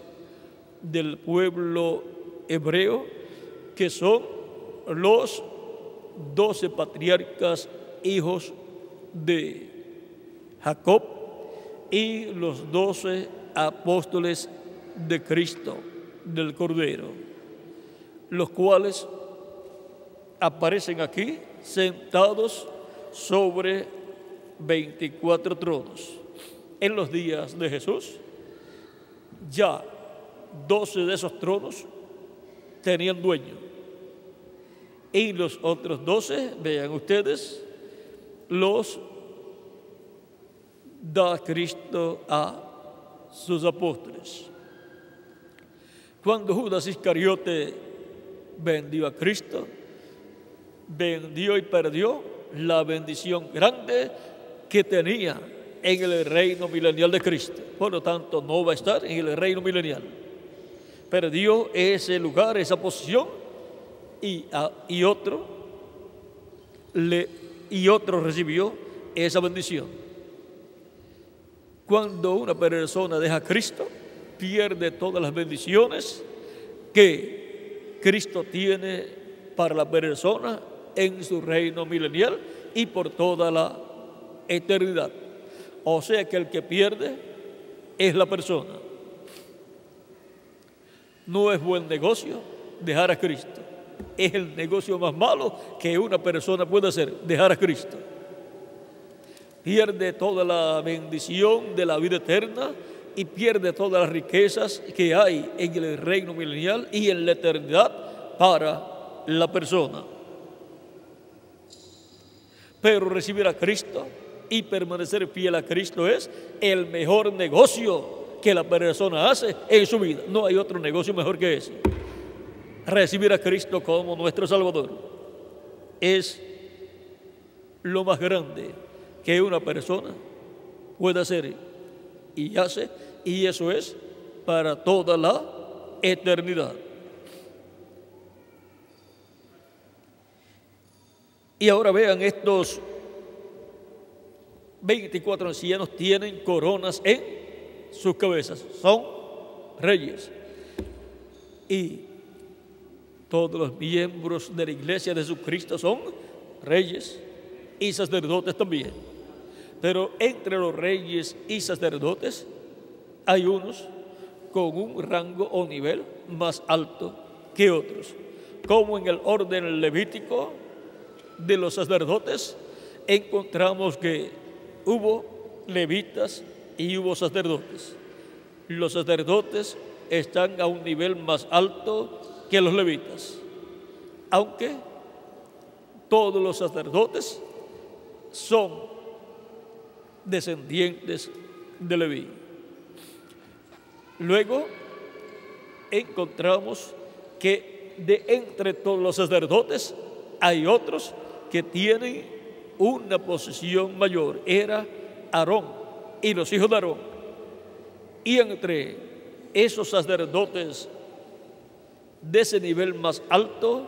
del pueblo hebreo, que son los 12 patriarcas hijos de Jacob y los 12 apóstoles de Cristo, del Cordero, los cuales aparecen aquí sentados sobre 24 tronos. En los días de Jesús, ya 12 de esos tronos tenían dueño. Y los otros 12, vean ustedes, los da Cristo a sus apóstoles. Cuando Judas Iscariote vendió a Cristo, vendió y perdió la bendición grande que tenía en el reino milenial de Cristo. Por lo tanto, no va a estar en el reino milenial. Perdió ese lugar, esa posición, y otro recibió esa bendición. Cuando una persona deja a Cristo, pierde todas las bendiciones que Cristo tiene para la persona en su reino milenial y por toda la eternidad. O sea que el que pierde es la persona. No es buen negocio dejar a Cristo. Es el negocio más malo que una persona puede hacer, dejar a Cristo. Pierde toda la bendición de la vida eterna y pierde todas las riquezas que hay en el reino milenial y en la eternidad para la persona. Pero recibir a Cristo y permanecer fiel a Cristo es el mejor negocio que la persona hace en su vida. No hay otro negocio mejor que ese. Recibir a Cristo como nuestro Salvador es lo más grande que una persona puede hacer y hace, y eso es para toda la eternidad. Y ahora vean, estos 24 ancianos tienen coronas en sus cabezas, son reyes. Y todos los miembros de la iglesia de Jesucristo son reyes y sacerdotes también. Pero entre los reyes y sacerdotes hay unos con un rango o nivel más alto que otros. Como en el orden levítico de los sacerdotes, encontramos que hubo levitas y hubo sacerdotes. Los sacerdotes están a un nivel más alto que los levitas, aunque todos los sacerdotes son descendientes de Leví. Luego encontramos que de entre todos los sacerdotes hay otros que tienen una posición mayor. Era Aarón y los hijos de Aarón. Y entre esos sacerdotes de ese nivel más alto,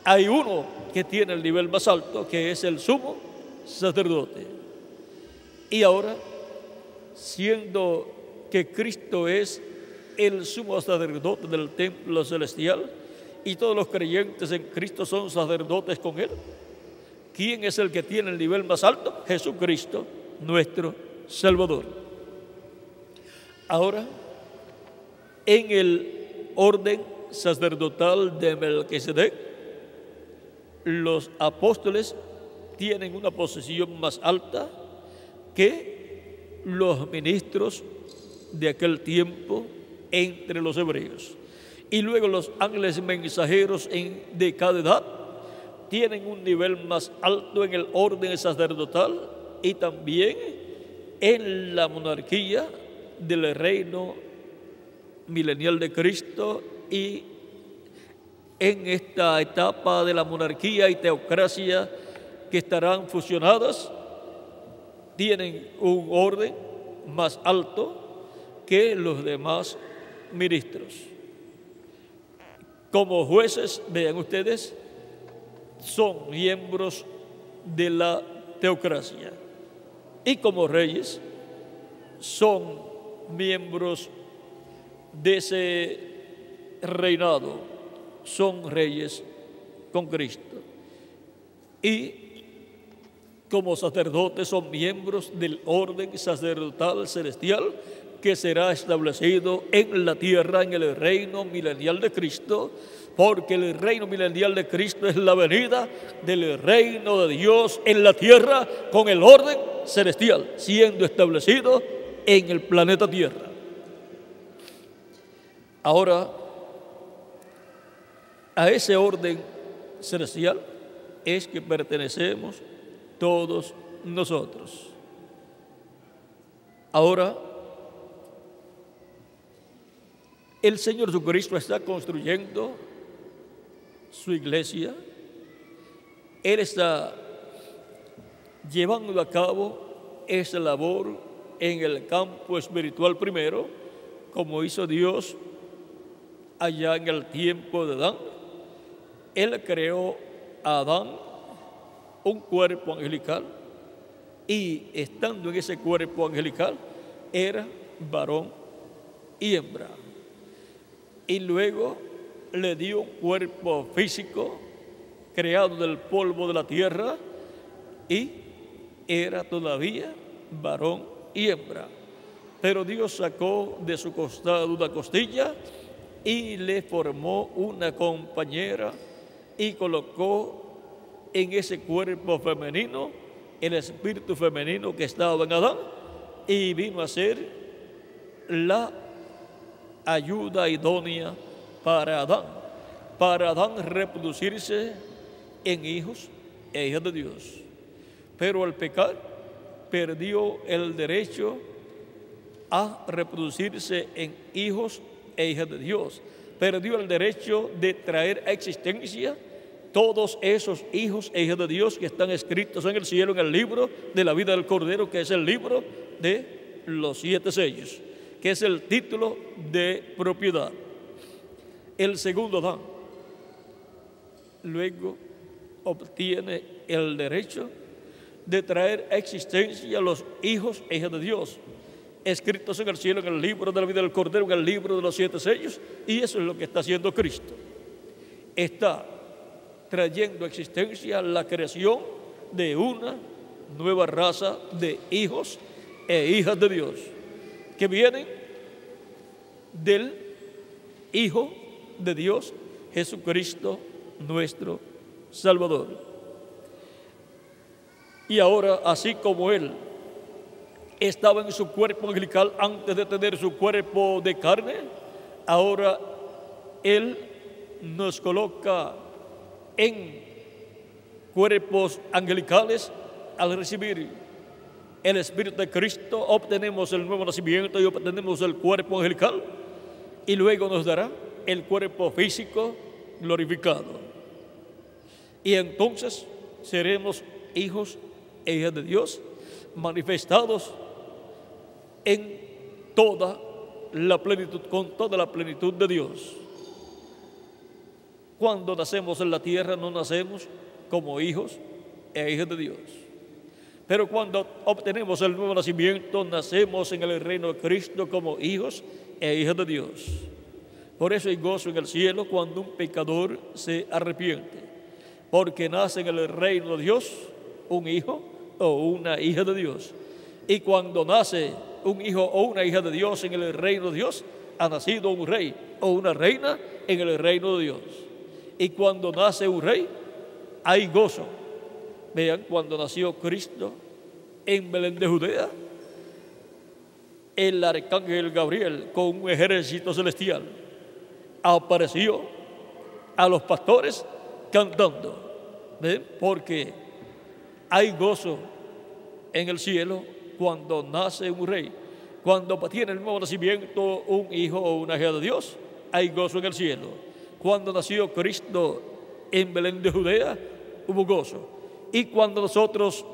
hay uno que tiene el nivel más alto, que es el sumo sacerdote. Y ahora, siendo que Cristo es el sumo sacerdote del templo celestial y todos los creyentes en Cristo son sacerdotes con Él, ¿quién es el que tiene el nivel más alto? Jesucristo, nuestro Salvador. Ahora, en el orden sacerdotal de Melquisedec, los apóstoles tienen una posición más alta que los ministros de aquel tiempo entre los hebreos. Y luego los ángeles mensajeros de cada edad tienen un nivel más alto en el orden sacerdotal y también en la monarquía del reino milenial de Cristo, y en esta etapa de la monarquía y teocracia que estarán fusionadas, tienen un orden más alto que los demás ministros. Como jueces, vean ustedes, son miembros de la teocracia, y como reyes son miembros de ese reinado, son reyes con Cristo. Y como sacerdotes son miembros del orden sacerdotal celestial que será establecido en la tierra en el reino milenial de Cristo, porque el reino milenial de Cristo es la venida del reino de Dios en la tierra con el orden celestial siendo establecido en el planeta Tierra. Ahora, a ese orden celestial es que pertenecemos todos nosotros. Ahora, el Señor Jesucristo está construyendo su iglesia. Él está llevando a cabo esa labor en el campo espiritual primero, como hizo Dios allá en el tiempo de Adán. Él creó a Adán un cuerpo angelical, y estando en ese cuerpo angelical era varón y hembra. Y luego le dio un cuerpo físico creado del polvo de la tierra, y era todavía varón y hembra. Pero Dios sacó de su costado una costilla y le formó una compañera y colocó en ese cuerpo femenino el espíritu femenino que estaba en Adán, y vino a ser la ayuda idónea para Adán reproducirse en hijos e hijas de Dios. Pero al pecar perdió el derecho a reproducirse en hijos e hijas de Dios, perdió el derecho de traer a existencia todos esos hijos e hijas de Dios que están escritos en el cielo, en el libro de la vida del Cordero, que es el libro de los 7 sellos, que es el título de propiedad. El segundo Adán luego obtiene el derecho de traer a existencia a los hijos e hijas de Dios, escritos en el cielo, en el libro de la vida del Cordero, en el libro de los 7 sellos, y eso es lo que está haciendo Cristo. Está trayendo a existencia la creación de una nueva raza de hijos e hijas de Dios, que vienen del Hijo de Dios, Jesucristo, nuestro Salvador. Y ahora, así como Él estaba en su cuerpo angelical antes de tener su cuerpo de carne, ahora Él nos coloca en cuerpos angelicales. Al recibir el Espíritu de Cristo, obtenemos el nuevo nacimiento y obtenemos el cuerpo angelical, y luego nos dará el cuerpo físico glorificado. Y entonces seremos hijos e hijas de Dios, manifestados en toda la plenitud, con toda la plenitud de Dios. Cuando nacemos en la tierra no nacemos como hijos e hijas de Dios, pero cuando obtenemos el nuevo nacimiento nacemos en el reino de Cristo como hijos e hijas de Dios. Por eso hay gozo en el cielo cuando un pecador se arrepiente, porque nace en el reino de Dios un hijo o una hija de Dios. Y cuando nace un hijo o una hija de Dios en el reino de Dios, ha nacido un rey o una reina en el reino de Dios. Y cuando nace un rey, hay gozo. Vean, cuando nació Cristo en Belén de Judea, el arcángel Gabriel con un ejército celestial apareció a los pastores cantando. ¿Ven? Porque hay gozo en el cielo cuando nace un rey. Cuando tiene el nuevo nacimiento un hijo o una hija de Dios, hay gozo en el cielo. Cuando nació Cristo en Belén de Judea, hubo gozo. Y cuando nosotros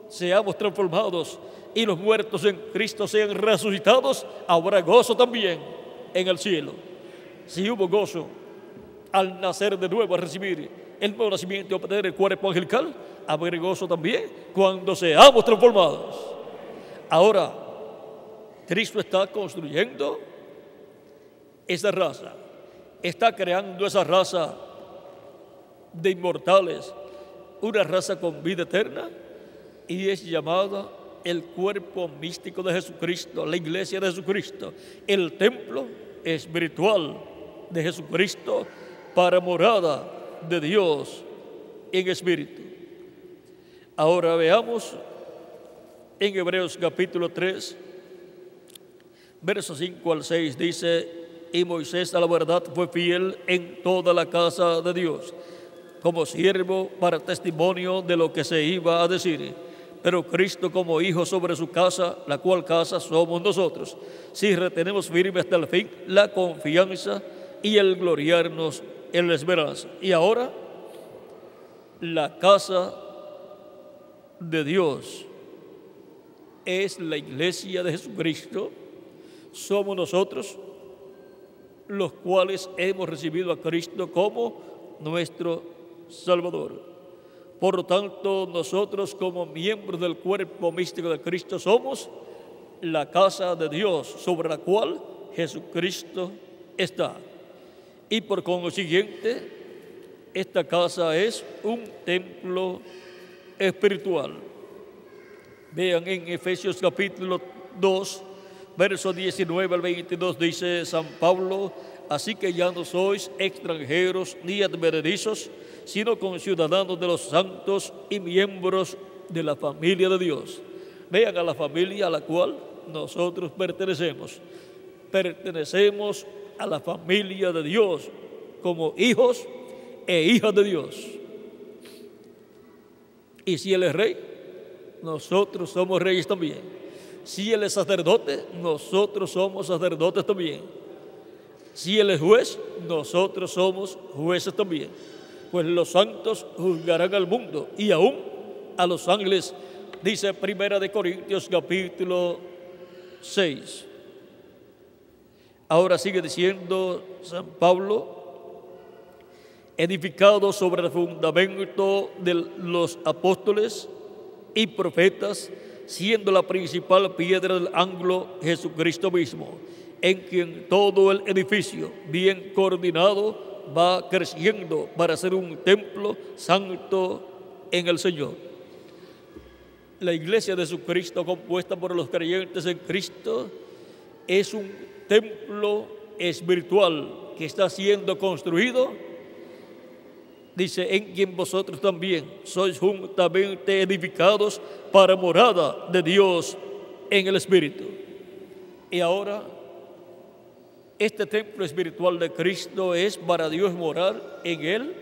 seamos transformados y los muertos en Cristo sean resucitados, habrá gozo también en el cielo. Si hubo gozo al nacer de nuevo, a recibir el nuevo nacimiento y obtener el cuerpo angelical, habrá gozo también cuando seamos transformados. Ahora, Cristo está construyendo esa raza, está creando esa raza de inmortales, una raza con vida eterna, y es llamada el cuerpo místico de Jesucristo, la iglesia de Jesucristo, el templo espiritual de Jesucristo para morada de Dios en espíritu. Ahora veamos en Hebreos capítulo 3, versos 5 al 6, dice: y Moisés a la verdad fue fiel en toda la casa de Dios, como siervo para testimonio de lo que se iba a decir, pero Cristo como hijo sobre su casa, la cual casa somos nosotros, si retenemos firme hasta el fin la confianza y el gloriarnos en la esperanza. Y ahora, la casa de Dios es la iglesia de Jesucristo, somos nosotros los cuales hemos recibido a Cristo como nuestro Salvador. Por lo tanto, nosotros como miembros del cuerpo místico de Cristo somos la casa de Dios sobre la cual Jesucristo está. Y por consiguiente, esta casa es un templo espiritual. Vean en Efesios capítulo 2, versos 19 al 22, dice San Pablo: así que ya no sois extranjeros ni advenedizos, sino conciudadanos de los santos y miembros de la familia de Dios. Vean a la familia a la cual nosotros pertenecemos. Pertenecemos a la familia de Dios como hijos e hijas de Dios. Y si Él es rey, nosotros somos reyes también. Si Él es sacerdote, nosotros somos sacerdotes también. Si Él es juez, nosotros somos jueces también. pues los santos juzgarán al mundo y aún a los ángeles, dice Primera de Corintios capítulo 6. Ahora sigue diciendo San Pablo, edificado sobre el fundamento de los apóstoles y profetas, siendo la principal piedra del ángulo Jesucristo mismo, en quien todo el edificio, bien coordinado, va creciendo para ser un templo santo en el Señor. La iglesia de Jesucristo, compuesta por los creyentes en Cristo, es un templo espiritual que está siendo construido. Dice, en quien vosotros también sois juntamente edificados para morada de Dios en el Espíritu. Y ahora, este templo espiritual de Cristo es para Dios morar en Él,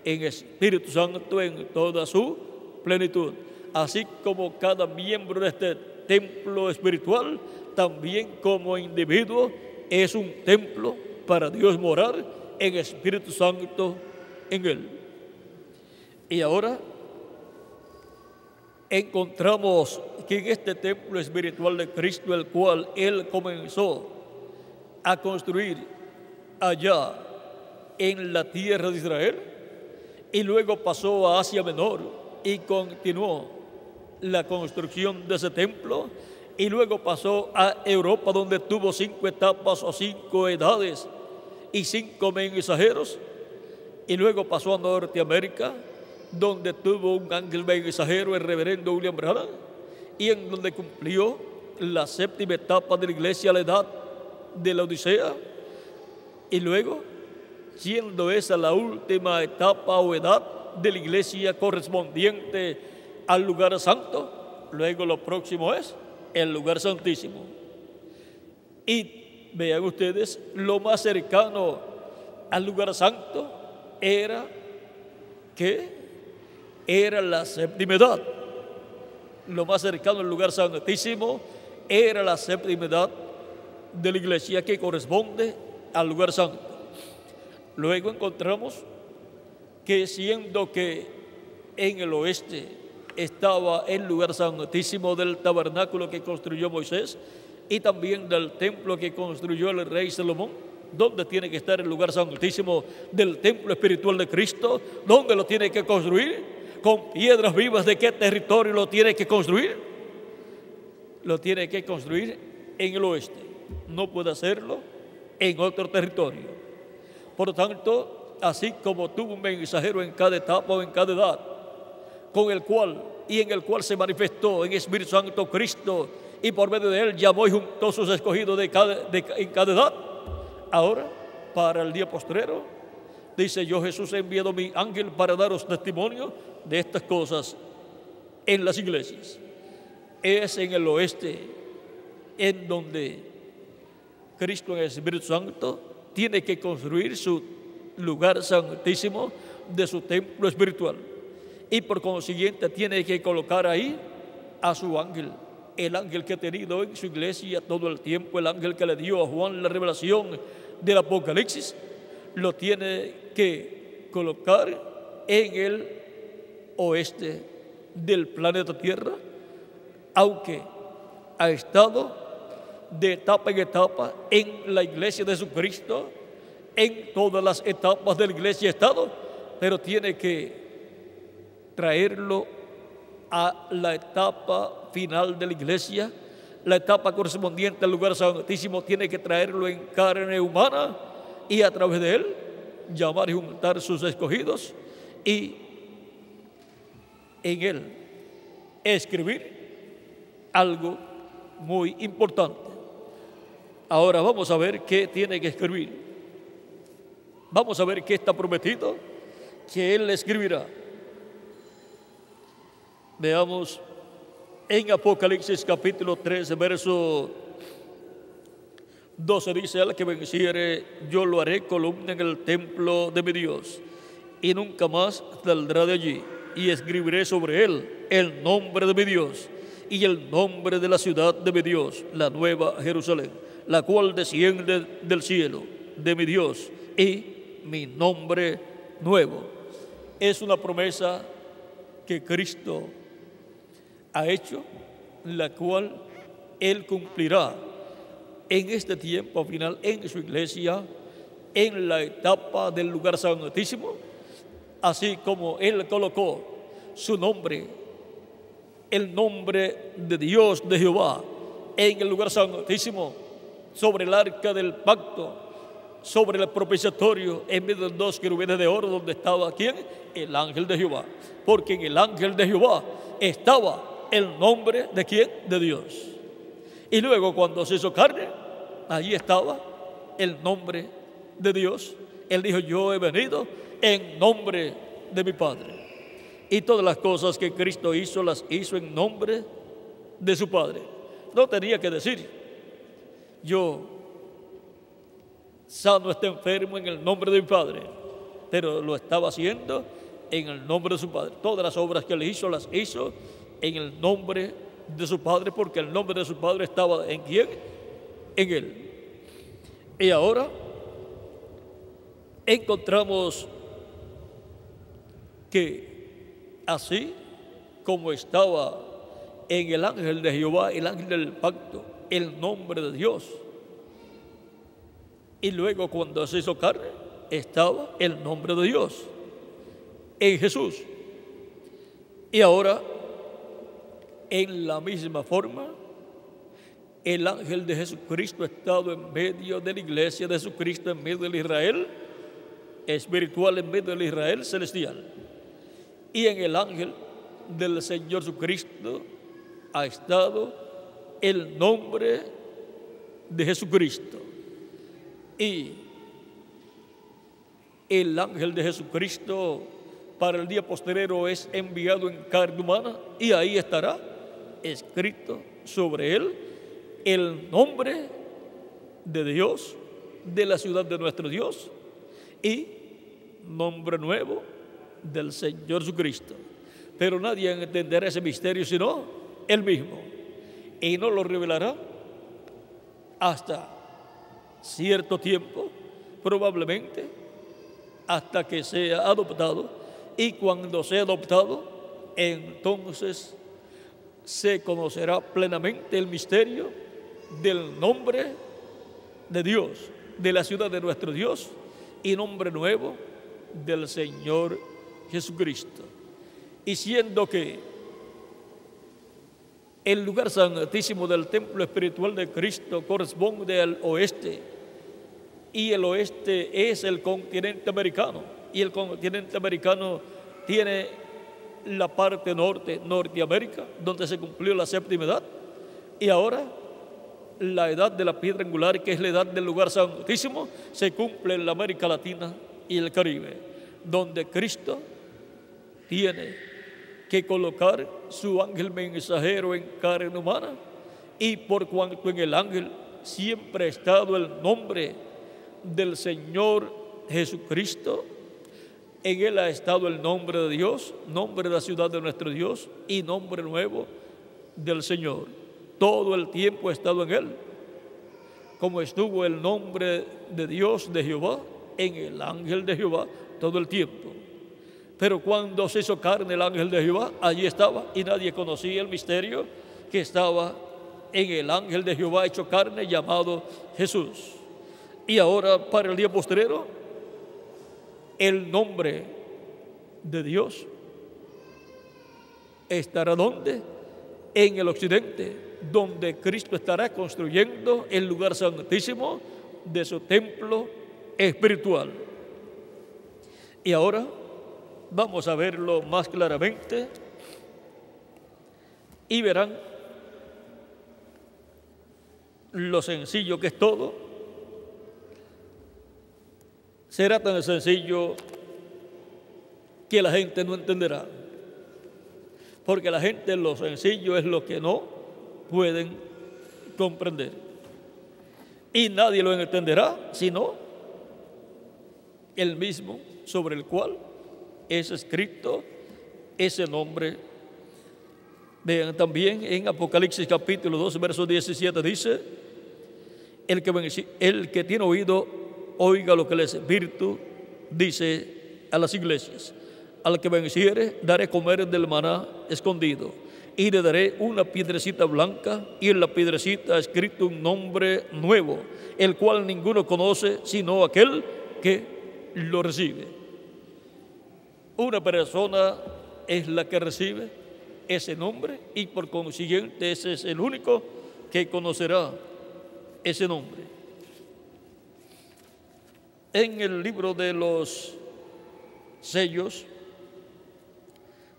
en Espíritu Santo, en toda su plenitud. Así como cada miembro de este templo espiritual, también como individuo, es un templo para Dios morar en Espíritu Santo en Él. Y ahora encontramos que en este templo espiritual de Cristo, el cual Él comenzó a construir allá en la tierra de Israel, y luego pasó a Asia Menor y continuó la construcción de ese templo, y luego pasó a Europa, donde tuvo 5 etapas o 5 edades y 5 mensajeros, y luego pasó a Norteamérica, donde tuvo un ángel mensajero, el reverendo William Branham, y en donde cumplió la 7ª etapa de la iglesia, la edad de la Odisea, y luego, siendo esa la última etapa o edad de la iglesia correspondiente al lugar santo, luego lo próximo es el lugar santísimo. Y vean ustedes, lo más cercano al lugar santo era la 7ª edad. Lo más cercano al lugar santísimo era la 7ª edad de la iglesia, que corresponde al lugar santo. Luego encontramos que, siendo que en el oeste estaba el lugar santísimo del tabernáculo que construyó Moisés, y también del templo que construyó el rey Salomón, ¿dónde tiene que estar el lugar santísimo del templo espiritual de Cristo? ¿Dónde lo tiene que construir? ¿Con piedras vivas? ¿De qué territorio lo tiene que construir? Lo tiene que construir en el oeste. No puede hacerlo en otro territorio. Por lo tanto, así como tuvo un mensajero en cada etapa o en cada edad, en el cual se manifestó en Espíritu Santo Cristo, y por medio de él llamó y juntó sus escogidos en cada edad, ahora, para el día postrero, dice: yo, Jesús, he enviado mi ángel para daros testimonio de estas cosas en las iglesias. Es en el oeste en donde Cristo, en el Espíritu Santo, tiene que construir su lugar santísimo de su templo espiritual, y por consiguiente tiene que colocar ahí a su ángel, el ángel que ha tenido en su iglesia todo el tiempo, el ángel que le dio a Juan la revelación del Apocalipsis. Lo tiene que colocar en el oeste del planeta Tierra, aunque ha estado de etapa en etapa en la iglesia de Jesucristo, en todas las etapas de la iglesia ha estado, pero tiene que traerlo a la etapa final de la iglesia, la etapa correspondiente al lugar santísimo. Tiene que traerlo en carne humana, y a través de él llamar y juntar sus escogidos, y en él escribir algo muy importante. Ahora vamos a ver qué tiene que escribir. Vamos a ver qué está prometido que él escribirá. Veamos en Apocalipsis capítulo 13, verso 12, dice: al que venciere, yo lo haré columna en el templo de mi Dios, y nunca más saldrá de allí, y escribiré sobre él el nombre de mi Dios y el nombre de la ciudad de mi Dios, la nueva Jerusalén, la cual desciende del cielo de mi Dios, y mi nombre nuevo. es una promesa que Cristo ha hecho, la cual Él cumplirá en este tiempo final en su iglesia, en la etapa del lugar santísimo, así como Él colocó su nombre, el nombre de Dios, de Jehová, en el lugar santísimo, sobre el arca del pacto, sobre el propiciatorio, en medio de dos querubines de oro, donde estaba ¿quién? El ángel de Jehová, porque en el ángel de Jehová estaba el nombre de ¿quién? De Dios. Y luego cuando se hizo carne, allí estaba el nombre de Dios. Él dijo: yo he venido en nombre de mi Padre. Y todas las cosas que Cristo hizo, las hizo en nombre de su Padre. No tenía que decir: yo sano este enfermo en el nombre de mi Padre, pero lo estaba haciendo en el nombre de su Padre. Todas las obras que él hizo, las hizo en el nombre de su Padre, porque el nombre de su Padre estaba ¿en quién? En él. Y ahora encontramos que así como estaba en el ángel de Jehová, el ángel del pacto, el nombre de Dios, y luego cuando se hizo carne estaba el nombre de Dios en Jesús. Y ahora, en la misma forma, el ángel de Jesucristo ha estado en medio de la iglesia de Jesucristo, en medio del Israel espiritual, en medio del Israel celestial. Y en el ángel del Señor Jesucristo ha estado el nombre de Jesucristo. Y el ángel de Jesucristo para el día postrero es enviado en carne humana, y ahí estará escrito sobre él el nombre de Dios, de la ciudad de nuestro Dios, y nombre nuevo del Señor Jesucristo. Pero nadie entenderá ese misterio sino Él mismo, y no lo revelará hasta cierto tiempo, probablemente hasta que sea adoptado, y cuando sea adoptado, entonces se conocerá plenamente el misterio del nombre de Dios, de la ciudad de nuestro Dios, y nombre nuevo del Señor Jesucristo. Y siendo que el lugar santísimo del templo espiritual de Cristo corresponde al oeste, y el oeste es el continente americano, y el continente americano tiene la parte norte, Norteamérica, donde se cumplió la séptima edad, y ahora la edad de la piedra angular, que es la edad del lugar santísimo, se cumple en la América Latina y el Caribe, donde Cristo tiene que colocar su ángel mensajero en carne humana, y por cuanto en el ángel siempre ha estado el nombre del Señor Jesucristo, en él ha estado el nombre de Dios, nombre de la ciudad de nuestro Dios, y nombre nuevo del Señor. Todo el tiempo ha estado en él, como estuvo el nombre de Dios, de Jehová, en el ángel de Jehová todo el tiempo. Pero cuando se hizo carne el ángel de Jehová, allí estaba, y nadie conocía el misterio que estaba en el ángel de Jehová hecho carne, llamado Jesús. Y ahora, para el día postrero, el nombre de Dios estará ¿dónde? En el occidente, donde Cristo estará construyendo el lugar santísimo de su templo espiritual. Y ahora vamos a verlo más claramente, y verán lo sencillo que es todo. Será tan sencillo que la gente no entenderá, porque la gente lo sencillo es lo que no pueden comprender, y nadie lo entenderá sino el mismo sobre el cual es escrito ese nombre. Vean también en Apocalipsis capítulo 2, verso 17, dice: el que tiene oído, oiga lo que el Espíritu dice a las iglesias. Al que venciere, daré comer del maná escondido, y le daré una piedrecita blanca, y en la piedrecita escrito un nombre nuevo, el cual ninguno conoce sino aquel que lo recibe. Una persona es la que recibe ese nombre, y por consiguiente ese es el único que conocerá ese nombre. En el libro de los sellos,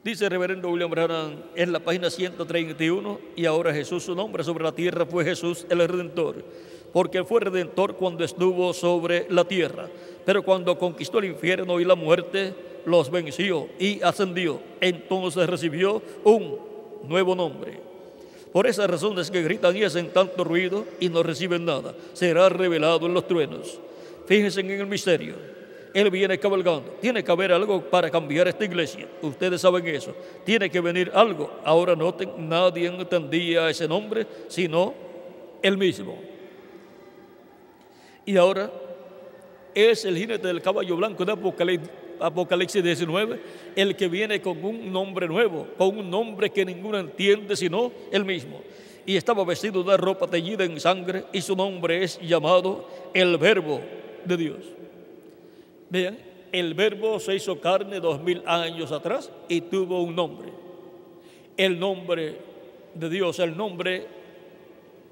dice el reverendo William Branham en la página 131, y ahora Jesús, su nombre sobre la tierra fue Jesús el Redentor, porque él fue Redentor cuando estuvo sobre la tierra, pero cuando conquistó el infierno y la muerte, los venció y ascendió. Entonces recibió un nuevo nombre. Por esas razones que gritan y hacen tanto ruido y no reciben nada, será revelado en los truenos. Fíjense en el misterio. Él viene cabalgando. Tiene que haber algo para cambiar esta iglesia. Ustedes saben eso. Tiene que venir algo. Ahora noten, nadie entendía ese nombre sino él mismo. Y ahora es el jinete del caballo blanco de Apocalipsis 19, el que viene con un nombre nuevo, con un nombre que ninguno entiende sino él mismo. Y estaba vestido de ropa teñida en sangre, y su nombre es llamado el Verbo de Dios. Vean, el Verbo se hizo carne 2000 años atrás y tuvo un nombre. El nombre de Dios, el nombre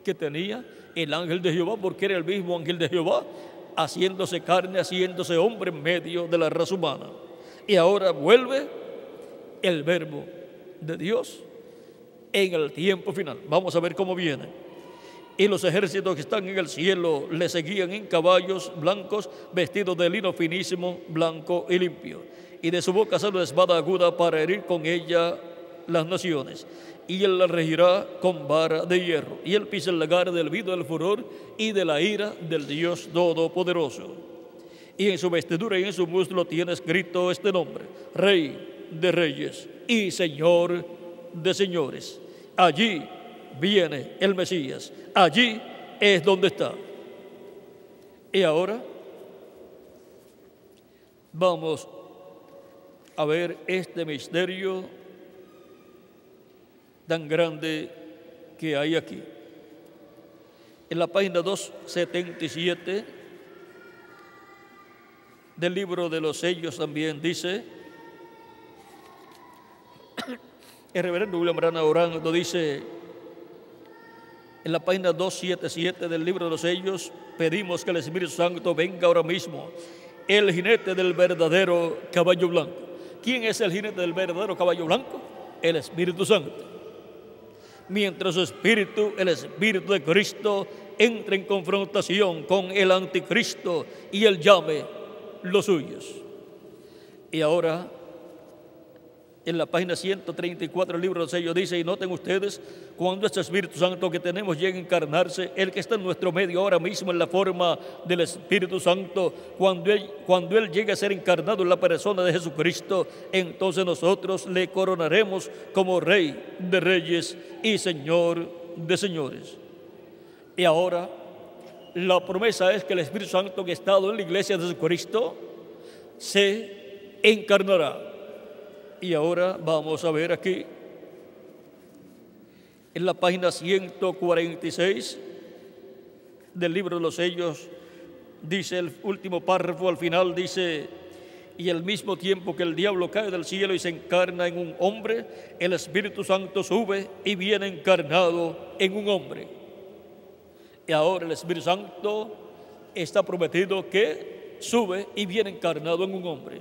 que tenía el ángel de Jehová, porque era el mismo ángel de Jehová, haciéndose carne, haciéndose hombre en medio de la raza humana. Y ahora vuelve el Verbo de Dios en el tiempo final. Vamos a ver cómo viene. Y los ejércitos que están en el cielo le seguían en caballos blancos, vestidos de lino finísimo, blanco y limpio. Y de su boca sale una espada aguda para herir con ella las naciones. Y él la regirá con vara de hierro. Y él pisa el lagar del vino del furor y de la ira del Dios Todopoderoso. Y en su vestidura y en su muslo tiene escrito este nombre: Rey de Reyes y Señor de Señores. Allí viene el Mesías. Allí es donde está. Y ahora vamos a ver este misterio tan grande que hay aquí. En la página 277 del libro de los sellos también dice, el reverendo William Branham orando dice, en la página 277 del libro de los sellos, pedimos que el Espíritu Santo venga ahora mismo, el jinete del verdadero caballo blanco. ¿Quién es el jinete del verdadero caballo blanco? El Espíritu Santo. Mientras su espíritu, el Espíritu de Cristo, entra en confrontación con el anticristo y él llame los suyos. Y ahora, en la página 134 del libro del sello dice, y noten ustedes, cuando este Espíritu Santo que tenemos llegue a encarnarse, el que está en nuestro medio ahora mismo en la forma del Espíritu Santo, cuando él llegue a ser encarnado en la persona de Jesucristo, entonces nosotros le coronaremos como Rey de Reyes y Señor de Señores. Y ahora, la promesa es que el Espíritu Santo que ha estado en la iglesia de Jesucristo se encarnará. Y ahora vamos a ver aquí, en la página 146 del libro de los sellos, dice el último párrafo al final, dice, y al mismo tiempo que el diablo cae del cielo y se encarna en un hombre, el Espíritu Santo sube y viene encarnado en un hombre. Y ahora el Espíritu Santo está prometido que sube y viene encarnado en un hombre.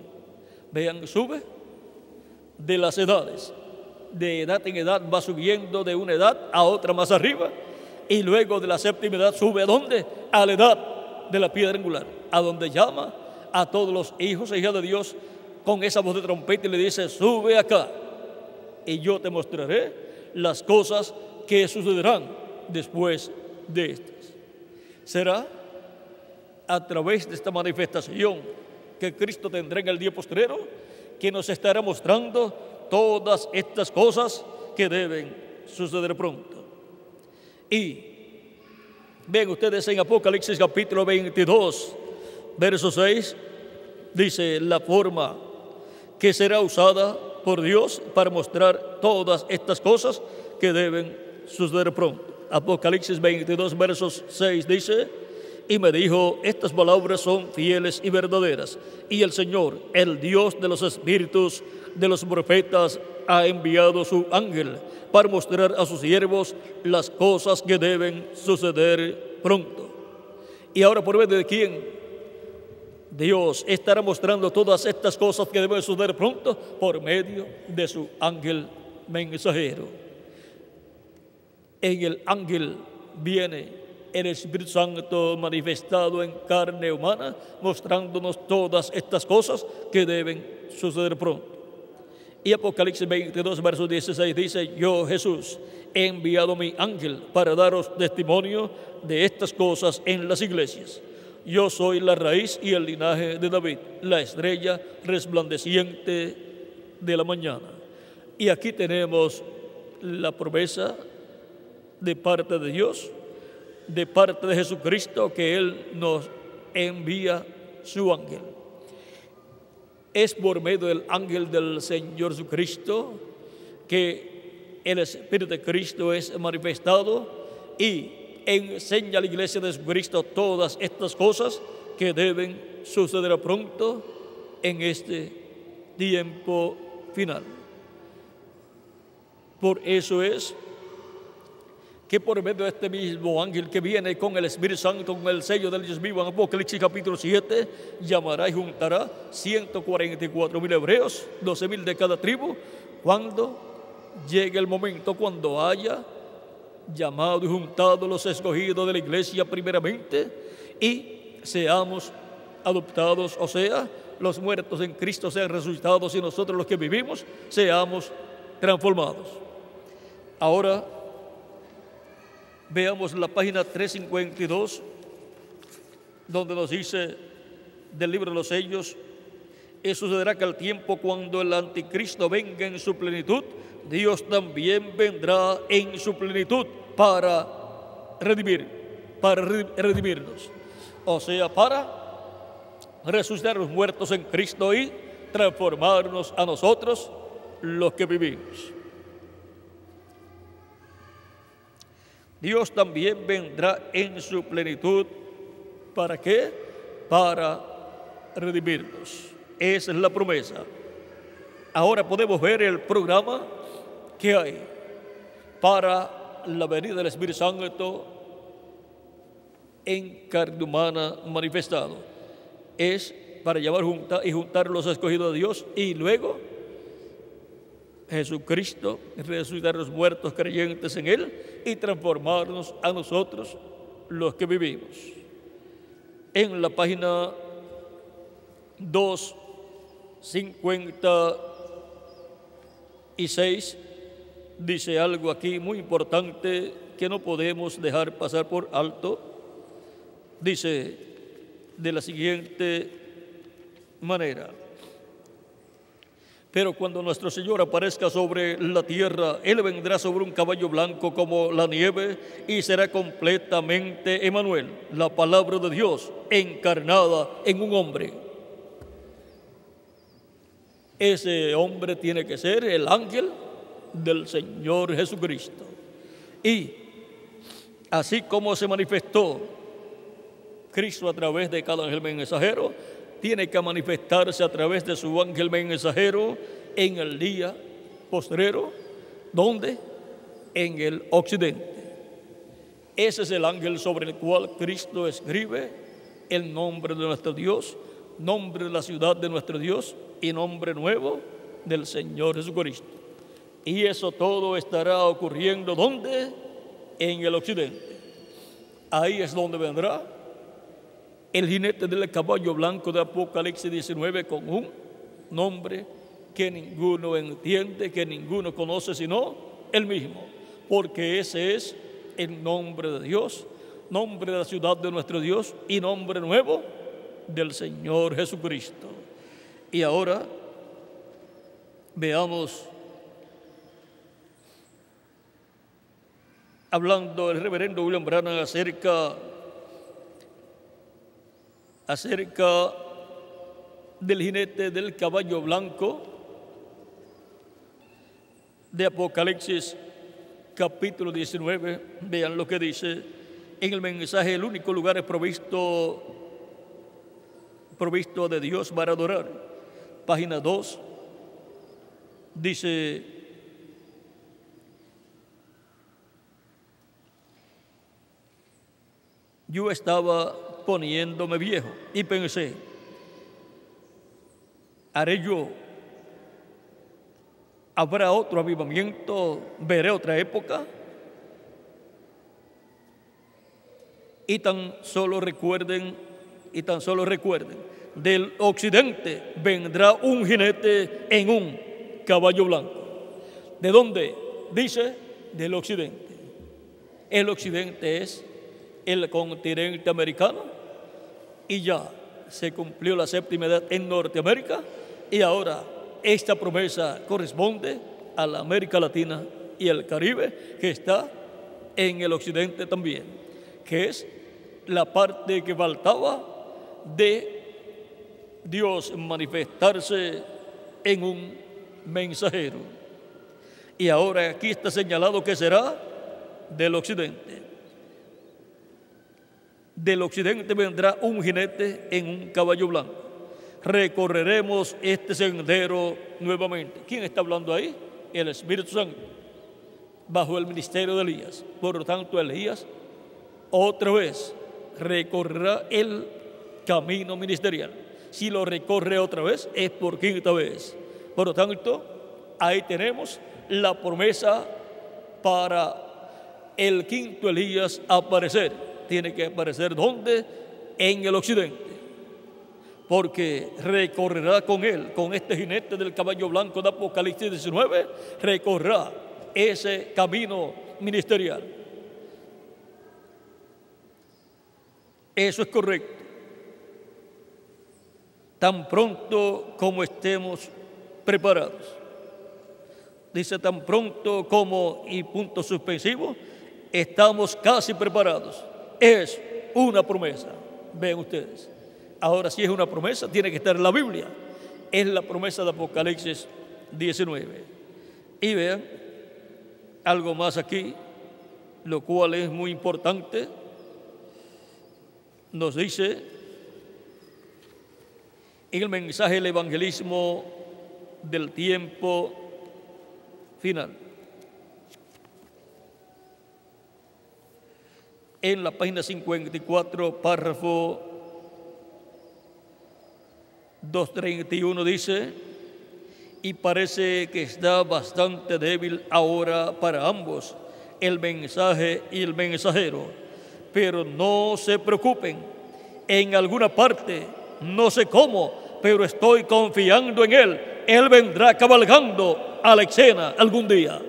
Vean, sube de las edades, de edad en edad va subiendo de una edad a otra más arriba, y luego de la séptima edad sube ¿a dónde? A la edad de la piedra angular, a donde llama a todos los hijos e hijas de Dios con esa voz de trompeta y le dice, sube acá y yo te mostraré las cosas que sucederán después de estas. Será a través de esta manifestación que Cristo tendrá en el día postrero, que nos estará mostrando todas estas cosas que deben suceder pronto. Y ven ustedes en Apocalipsis capítulo 22, verso 6, dice la forma que será usada por Dios para mostrar todas estas cosas que deben suceder pronto. Apocalipsis 22, versos 6 dice: y me dijo, estas palabras son fieles y verdaderas, y el Señor, el Dios de los espíritus de los profetas, ha enviado su ángel para mostrar a sus siervos las cosas que deben suceder pronto. Y ahora, ¿por medio de quién? Dios estará mostrando todas estas cosas que deben suceder pronto por medio de su ángel mensajero. En el ángel viene el Espíritu Santo manifestado en carne humana, mostrándonos todas estas cosas que deben suceder pronto. Y Apocalipsis 22, verso 16 dice: yo, Jesús, he enviado mi ángel para daros testimonio de estas cosas en las iglesias. Yo soy la raíz y el linaje de David, la estrella resplandeciente de la mañana. Y aquí tenemos la promesa de parte de Dios, de parte de Jesucristo, que Él nos envía su ángel. Es por medio del ángel del Señor Jesucristo que el Espíritu de Cristo es manifestado y enseña a la iglesia de Jesucristo todas estas cosas que deben suceder pronto en este tiempo final. Por eso es que por medio de este mismo ángel que viene con el Espíritu Santo, con el sello del Dios vivo, en Apocalipsis capítulo 7, llamará y juntará 144,000 hebreos, 12,000 de cada tribu, cuando llegue el momento, cuando haya llamado y juntado los escogidos de la iglesia primeramente y seamos adoptados, o sea, los muertos en Cristo sean resucitados y nosotros los que vivimos seamos transformados. Ahora veamos la página 352, donde nos dice del libro de los sellos: y sucederá que al tiempo cuando el anticristo venga en su plenitud, Dios también vendrá en su plenitud para redimirnos. O sea, para resucitar a los muertos en Cristo y transformarnos a nosotros los que vivimos. Dios también vendrá en su plenitud. ¿Para qué? Para redimirnos. Esa es la promesa. Ahora podemos ver el programa que hay para la venida del Espíritu Santo en carne humana manifestado. Es para llamar y juntar los escogidos de Dios y luego Jesucristo resucitar a los muertos creyentes en Él y transformarnos a nosotros los que vivimos. En la página 256 dice algo aquí muy importante que no podemos dejar pasar por alto. Dice de la siguiente manera: pero cuando nuestro Señor aparezca sobre la tierra, Él vendrá sobre un caballo blanco como la nieve y será completamente Emmanuel, la palabra de Dios encarnada en un hombre. Ese hombre tiene que ser el ángel del Señor Jesucristo. Y así como se manifestó Cristo a través de cada ángel mensajero, tiene que manifestarse a través de su ángel mensajero en el día postrero. ¿Dónde? En el occidente. Ese es el ángel sobre el cual Cristo escribe el nombre de nuestro Dios, nombre de la ciudad de nuestro Dios y nombre nuevo del Señor Jesucristo. Y eso todo estará ocurriendo ¿dónde? En el occidente. Ahí es donde vendrá el jinete del caballo blanco de Apocalipsis 19 con un nombre que ninguno entiende, que ninguno conoce sino él mismo, porque ese es el nombre de Dios, nombre de la ciudad de nuestro Dios y nombre nuevo del Señor Jesucristo. Y ahora veamos, hablando el reverendo William Branham acerca del jinete del caballo blanco, de Apocalipsis capítulo 19, vean lo que dice en el mensaje: el único lugar es provisto de Dios para adorar. Página 2, dice: yo estaba poniéndome viejo y pensé, ¿haré yo? ¿Habrá otro avivamiento? ¿Veré otra época? Y tan solo recuerden, del occidente vendrá un jinete en un caballo blanco. ¿De dónde? Dice, del occidente. El occidente es el continente americano, y ya se cumplió la séptima edad en Norteamérica, y ahora esta promesa corresponde a la América Latina y el Caribe, que está en el occidente también, que es la parte que faltaba de Dios manifestarse en un mensajero. Y ahora aquí está señalado que será del occidente. Del occidente vendrá un jinete en un caballo blanco. Recorreremos este sendero nuevamente. ¿Quién está hablando ahí? El Espíritu Santo, bajo el ministerio de Elías. Por lo tanto, Elías otra vez recorrerá el camino ministerial. Si lo recorre otra vez, es por quinta vez. Por lo tanto, ahí tenemos la promesa para el quinto Elías aparecer. Tiene que aparecer ¿dónde? En el occidente, porque recorrerá con él, con este jinete del caballo blanco de Apocalipsis 19, recorrerá ese camino ministerial. Eso es correcto. Tan pronto como estemos preparados. Dice tan pronto como, y punto suspensivo, estamos casi preparados. Es una promesa. Ven ustedes. Ahora, si es una promesa, tiene que estar en la Biblia. Es la promesa de Apocalipsis 19. Y vean algo más aquí, lo cual es muy importante. Nos dice en el mensaje del evangelismo del tiempo final, en la página 54, párrafo 231, dice: y parece que está bastante débil ahora para ambos, el mensaje y el mensajero, pero no se preocupen, en alguna parte, no sé cómo, pero estoy confiando en él. Él vendrá cabalgando a la escena algún día.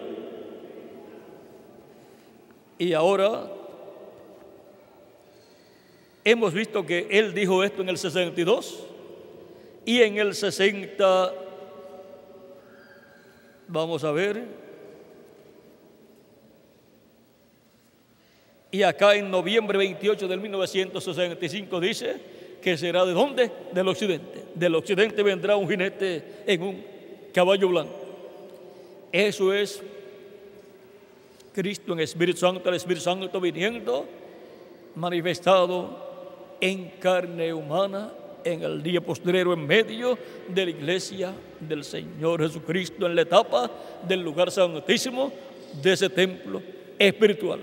Y ahora hemos visto que él dijo esto en el 62 y en el 60, vamos a ver, y acá en noviembre 28 del 1965 dice que será ¿de dónde? Del occidente. Del occidente vendrá un jinete en un caballo blanco. Eso es Cristo en Espíritu Santo, el Espíritu Santo viniendo manifestado en carne humana en el día postrero, en medio de la iglesia del Señor Jesucristo, en la etapa del lugar santísimo de ese templo espiritual.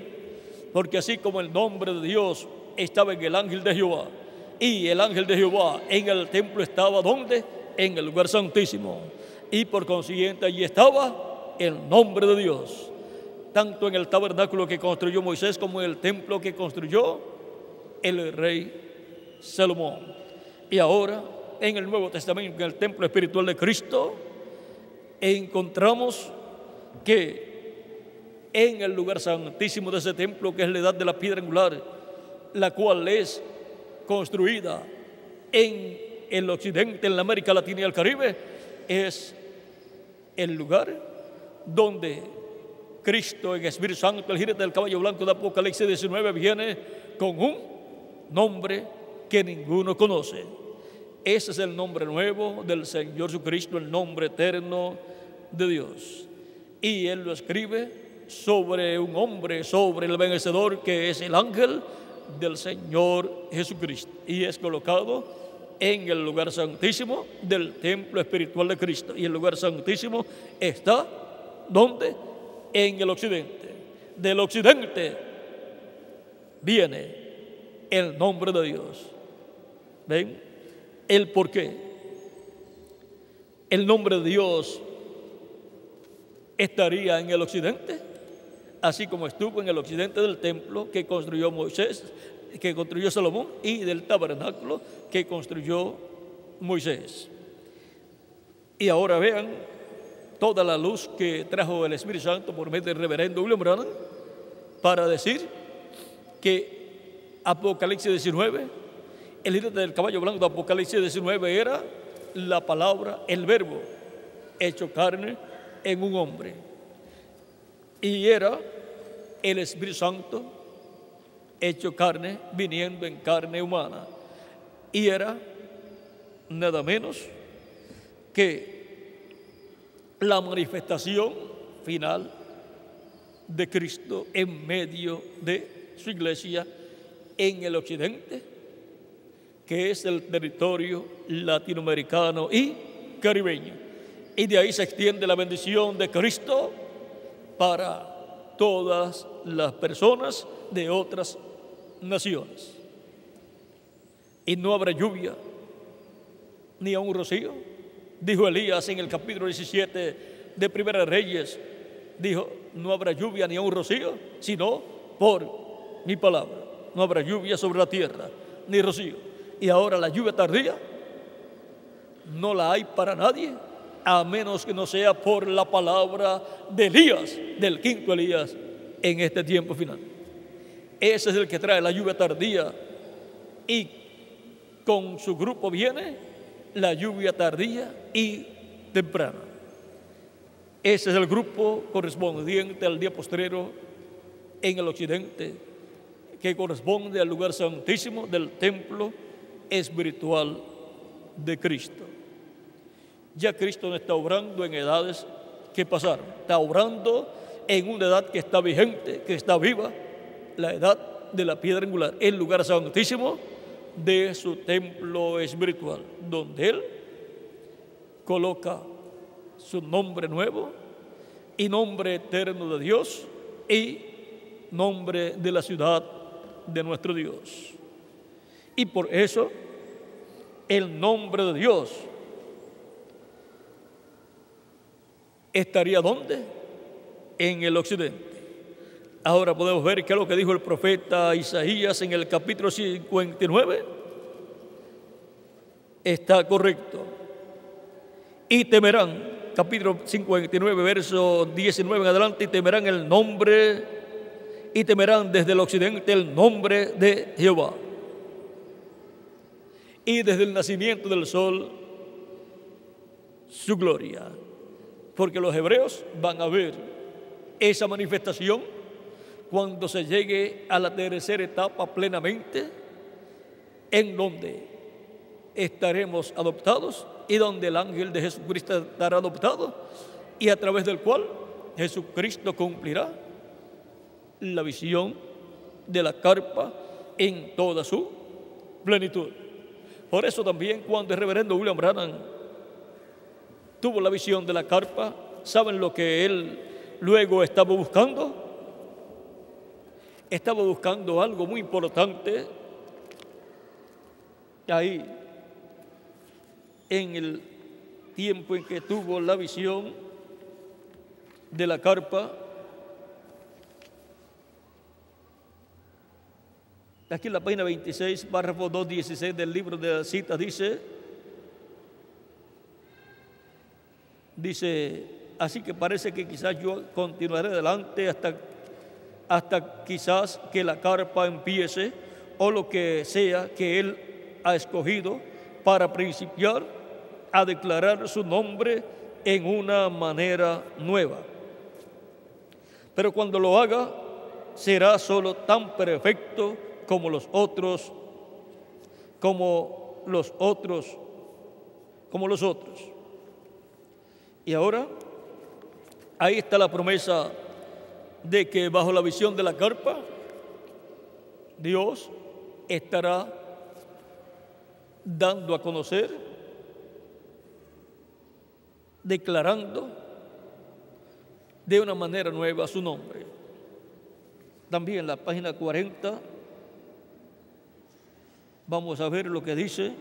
Porque así como el nombre de Dios estaba en el ángel de Jehová, y el ángel de Jehová en el templo estaba ¿dónde? En el lugar santísimo, y por consiguiente allí estaba el nombre de Dios, tanto en el tabernáculo que construyó Moisés como en el templo que construyó el rey Salomón. Y ahora en el Nuevo Testamento, en el templo espiritual de Cristo, encontramos que en el lugar santísimo de ese templo, que es la edad de la piedra angular, la cual es construida en el occidente, en la América Latina y el Caribe, es el lugar donde Cristo en Espíritu Santo, el jinete del caballo blanco de Apocalipsis 19, viene con un nombre que ninguno conoce. Ese es el nombre nuevo del Señor Jesucristo, el nombre eterno de Dios. y él lo escribe sobre un hombre, sobre el vencedor, que es el ángel del Señor Jesucristo, y es colocado en el lugar santísimo del templo espiritual de Cristo. Y el lugar santísimo está, ¿dónde? En el occidente. Del occidente viene el nombre de Dios. ¿Ven? El por qué. El nombre de Dios estaría en el occidente, así como estuvo en el occidente del templo que construyó Moisés, que construyó Salomón, y del tabernáculo que construyó Moisés. Y ahora vean toda la luz que trajo el Espíritu Santo por medio del reverendo William Branham para decir que Apocalipsis 19, el jinete del caballo blanco de Apocalipsis 19 era la palabra, el verbo hecho carne en un hombre, y era el Espíritu Santo hecho carne, viniendo en carne humana, y era nada menos que la manifestación final de Cristo en medio de su iglesia en el occidente, que es el territorio latinoamericano y caribeño. Y de ahí se extiende la bendición de Cristo para todas las personas de otras naciones. Y no habrá lluvia ni aun rocío, dijo Elías en el capítulo 17 de Primera de Reyes. Dijo: no habrá lluvia ni aun rocío, sino por mi palabra. No habrá lluvia sobre la tierra, ni rocío. Y ahora la lluvia tardía no la hay para nadie, a menos que no sea por la palabra de Elías, del quinto Elías, en este tiempo final. Ese es el que trae la lluvia tardía, y con su grupo viene la lluvia tardía y temprana. Ese es el grupo correspondiente al día postrero en el occidente, que corresponde al lugar santísimo del templo espiritual de Cristo. Ya Cristo no está obrando en edades que pasaron, está obrando en una edad que está vigente, que está viva, la edad de la piedra angular, el lugar santísimo de su templo espiritual, donde Él coloca su nombre nuevo y nombre eterno de Dios y nombre de la ciudad de nuestro Dios. Y por eso el nombre de Dios estaría ¿dónde? En el occidente. Ahora podemos ver qué es lo que dijo el profeta Isaías en el capítulo 59. Está correcto. Y temerán, capítulo 59, verso 19 en adelante, y temerán el nombre, y temerán desde el occidente el nombre de Jehová. Y desde el nacimiento del sol su gloria. Porque los hebreos van a ver esa manifestación cuando se llegue a la tercera etapa plenamente, en donde estaremos adoptados y donde el ángel de Jesucristo estará adoptado, y a través del cual Jesucristo cumplirá la visión de la carpa en toda su plenitud. Por eso también cuando el reverendo William Branham tuvo la visión de la carpa, ¿saben lo que él luego estaba buscando? Estaba buscando algo muy importante ahí, en el tiempo en que tuvo la visión de la carpa. Aquí en la página 26, párrafo 216 del libro de las citas, dice, así que parece que quizás yo continuaré adelante hasta quizás que la carpa empiece, o lo que sea que Él ha escogido para principiar a declarar su nombre en una manera nueva. Pero cuando lo haga, será solo tan perfecto como los otros. Y ahora Ahí está la promesa de que bajo la visión de la carpa, Dios estará dando a conocer, declarando de una manera nueva su nombre. También en la página 40 vamos a ver lo que dice.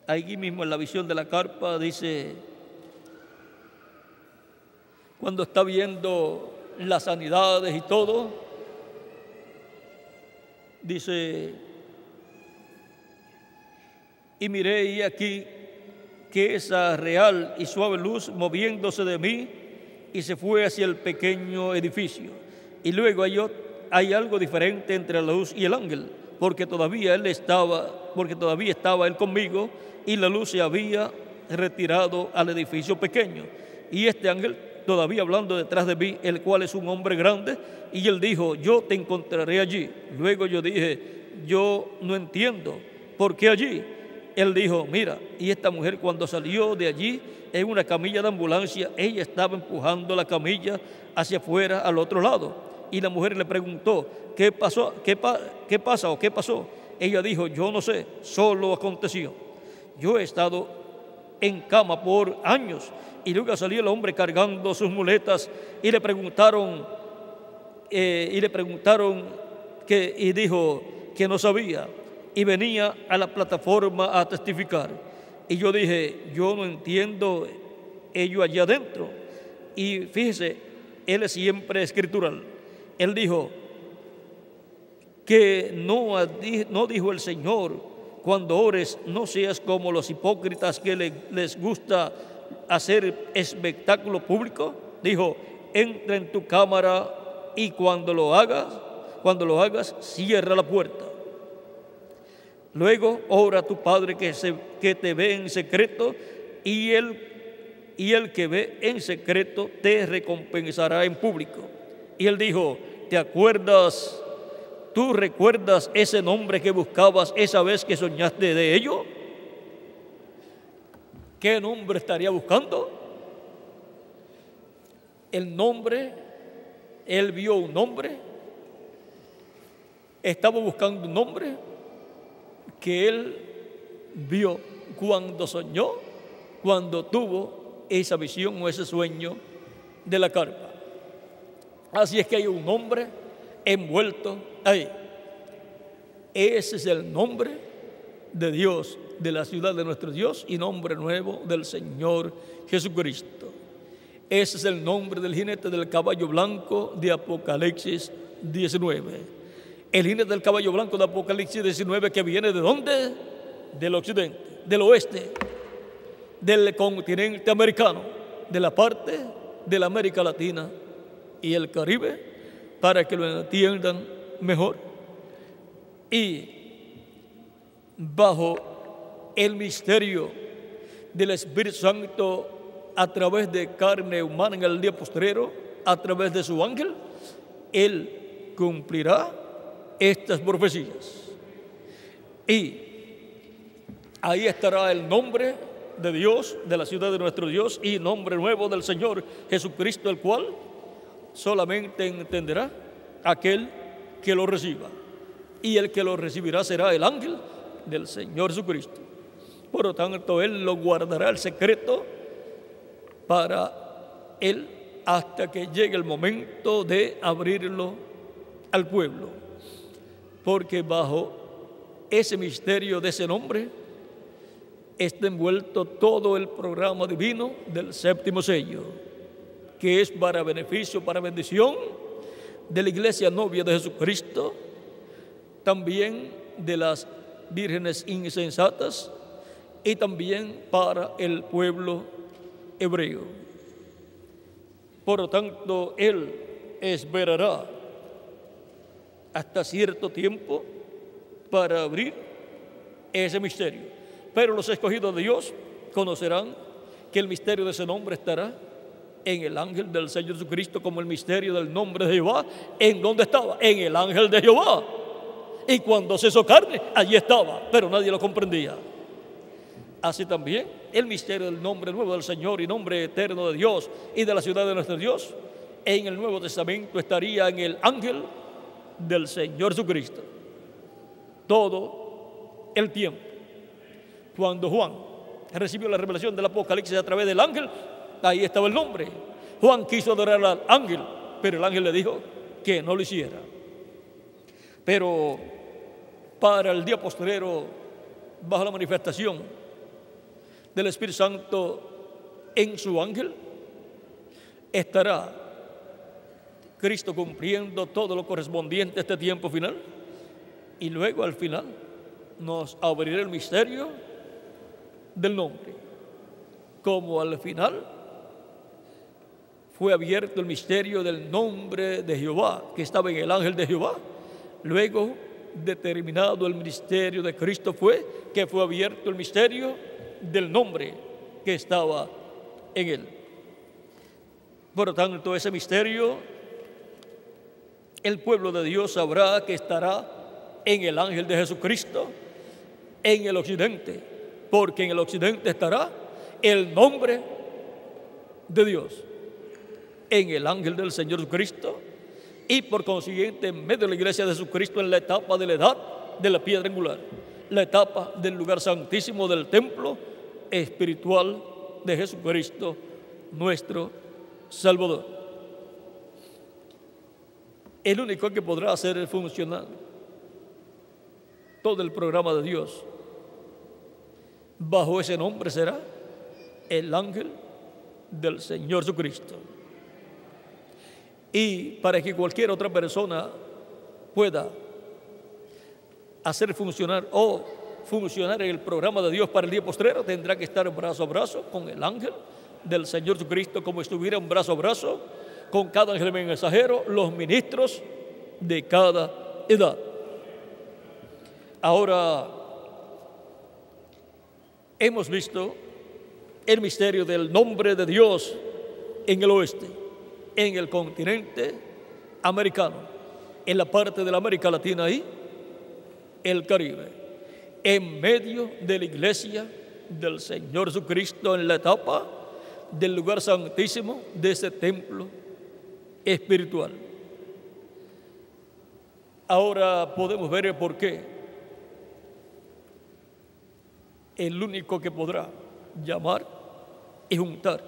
Allí mismo en la visión de la carpa dice, cuando está viendo las sanidades y todo, dice, y miré y aquí que esa real y suave luz moviéndose de mí y se fue hacia el pequeño edificio. Y luego hay algo diferente entre la luz y el ángel, porque todavía estaba él conmigo y la luz se había retirado al edificio pequeño. Y este ángel todavía hablando detrás de mí, el cual es un hombre grande, y él dijo, yo te encontraré allí. Luego yo dije, yo no entiendo, ¿por qué allí? Él dijo, mira, y esta mujer cuando salió de allí en una camilla de ambulancia, ella estaba empujando la camilla hacia afuera al otro lado. Y la mujer le preguntó, ¿qué pasó? ¿Qué pasa o qué pasó? Ella dijo, yo no sé, solo aconteció. Yo he estado en cama por años. Y luego salió el hombre cargando sus muletas y le preguntaron y dijo que no sabía. Y venía a la plataforma a testificar. Y yo dije, yo no entiendo ello allá adentro. Y fíjese, él es siempre escritural. Él dijo que no dijo el Señor, cuando ores no seas como los hipócritas que les gusta hacer espectáculo público. Dijo, entra en tu cámara y cuando lo hagas, cierra la puerta. Luego ora a tu Padre que te ve en secreto y el que ve en secreto te recompensará en público. Y él dijo, ¿tú recuerdas ese nombre que buscabas esa vez que soñaste de ello? ¿Qué nombre estaría buscando? El nombre, él vio un nombre, estaba buscando un nombre que él vio cuando soñó, cuando tuvo esa visión o ese sueño de la carpa. Así es que hay un nombre envuelto ahí. Ese es el nombre de Dios, de la ciudad de nuestro Dios y nombre nuevo del Señor Jesucristo. Ese es el nombre del jinete del caballo blanco de Apocalipsis 19. El jinete del caballo blanco de Apocalipsis 19 que viene ¿de dónde? Del occidente, del oeste, del continente americano, de la parte de la América Latina y el Caribe, para que lo entiendan mejor. Y bajo el misterio del Espíritu Santo a través de carne humana en el día postrero, a través de su ángel, él cumplirá estas profecías. Y ahí estará el nombre de Dios, de la ciudad de nuestro Dios, y nombre nuevo del Señor Jesucristo, el cual solamente entenderá aquel que lo reciba. Y el que lo recibirá será el ángel del Señor Jesucristo. Por lo tanto, él lo guardará el secreto para él hasta que llegue el momento de abrirlo al pueblo. Porque bajo ese misterio de ese nombre está envuelto todo el programa divino del séptimo sello, que es para beneficio, para bendición de la iglesia novia de Jesucristo, también de las vírgenes insensatas y también para el pueblo hebreo. Por lo tanto, él esperará hasta cierto tiempo para abrir ese misterio. Pero los escogidos de Dios conocerán que el misterio de ese nombre estará en el ángel del Señor Jesucristo, como el misterio del nombre de Jehová. ¿En dónde estaba? En el ángel de Jehová. Y cuando se hizo carne, allí estaba, pero nadie lo comprendía. Así también el misterio del nombre nuevo del Señor y nombre eterno de Dios y de la ciudad de nuestro Dios, en el Nuevo Testamento estaría en el ángel del Señor Jesucristo. Todo el tiempo. Cuando Juan recibió la revelación del Apocalipsis a través del ángel, ahí estaba el nombre. Juan quiso adorar al ángel, pero el ángel le dijo que no lo hiciera. Pero para el día postrero, bajo la manifestación del Espíritu Santo en su ángel, estará Cristo cumpliendo todo lo correspondiente a este tiempo final, y luego al final nos abrirá el misterio del nombre, como al final fue abierto el misterio del nombre de Jehová, que estaba en el ángel de Jehová. Luego, determinado el ministerio de Cristo, fue abierto el misterio del nombre que estaba en él. Por lo tanto, ese misterio, el pueblo de Dios sabrá que estará en el ángel de Jesucristo, en el occidente, porque en el occidente estará el nombre de Dios, en el ángel del Señor Jesucristo, y por consiguiente en medio de la iglesia de Jesucristo, en la etapa de la edad de la piedra angular, la etapa del lugar santísimo del templo espiritual de Jesucristo, nuestro Salvador. El único que podrá hacer funcionar todo el programa de Dios bajo ese nombre será el ángel del Señor Jesucristo. Y para que cualquier otra persona pueda hacer funcionar el programa de Dios para el día postrero, tendrá que estar brazo a brazo con el ángel del Señor Jesucristo, como estuviera un brazo a brazo con cada ángel mensajero, los ministros de cada edad. Ahora, hemos visto el misterio del nombre de Dios en el oeste, en el continente americano, en la parte de la América Latina y el Caribe, en medio de la iglesia del Señor Jesucristo, en la etapa del lugar santísimo de ese templo espiritual. Ahora podemos ver el porqué. El único que podrá llamar y juntar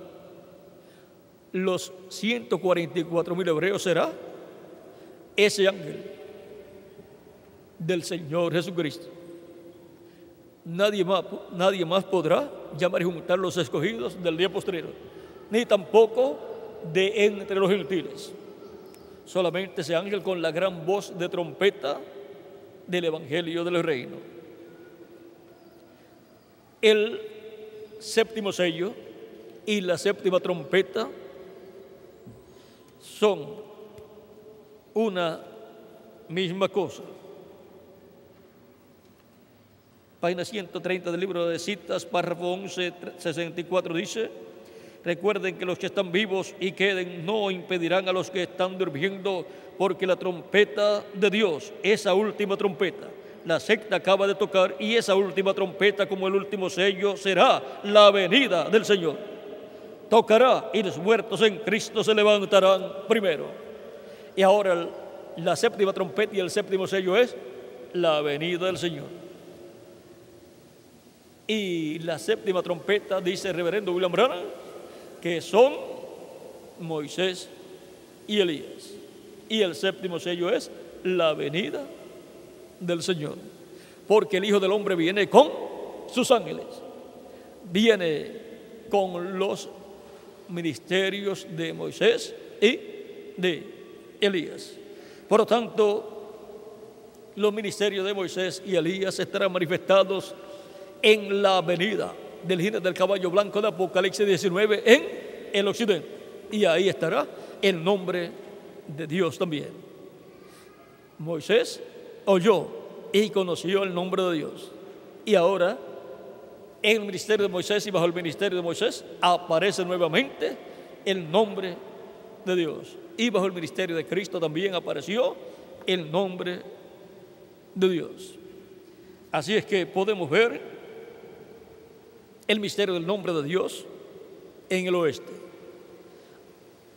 los 144,000 hebreos será ese ángel del Señor Jesucristo. Nadie más podrá llamar y juntar los escogidos del día postrero, ni tampoco de entre los gentiles. Solamente ese ángel con la gran voz de trompeta del Evangelio del Reino. El séptimo sello y la séptima trompeta son una misma cosa. Página 130 del libro de citas, párrafo 1164 dice: recuerden que los que están vivos y queden no impedirán a los que están durmiendo, porque la trompeta de Dios, esa última trompeta, la sexta acaba de tocar, y esa última trompeta, como el último sello, será la venida del Señor. Tocará y los muertos en Cristo se levantarán primero. Y ahora la séptima trompeta y el séptimo sello es la venida del Señor. Y la séptima trompeta, dice el reverendo William Branham, que son Moisés y Elías. Y el séptimo sello es la venida del Señor. Porque el Hijo del Hombre viene con sus ángeles, viene con los ministerios de Moisés y de Elías. Por lo tanto, los ministerios de Moisés y Elías estarán manifestados en la venida del jinete del caballo blanco de Apocalipsis 19 en el occidente. Y ahí estará el nombre de Dios también. Moisés oyó y conoció el nombre de Dios. Y ahora, en el ministerio de Moisés y bajo el ministerio de Moisés, aparece nuevamente el nombre de Dios. Y bajo el ministerio de Cristo también apareció el nombre de Dios. Así es que podemos ver el misterio del nombre de Dios en el oeste.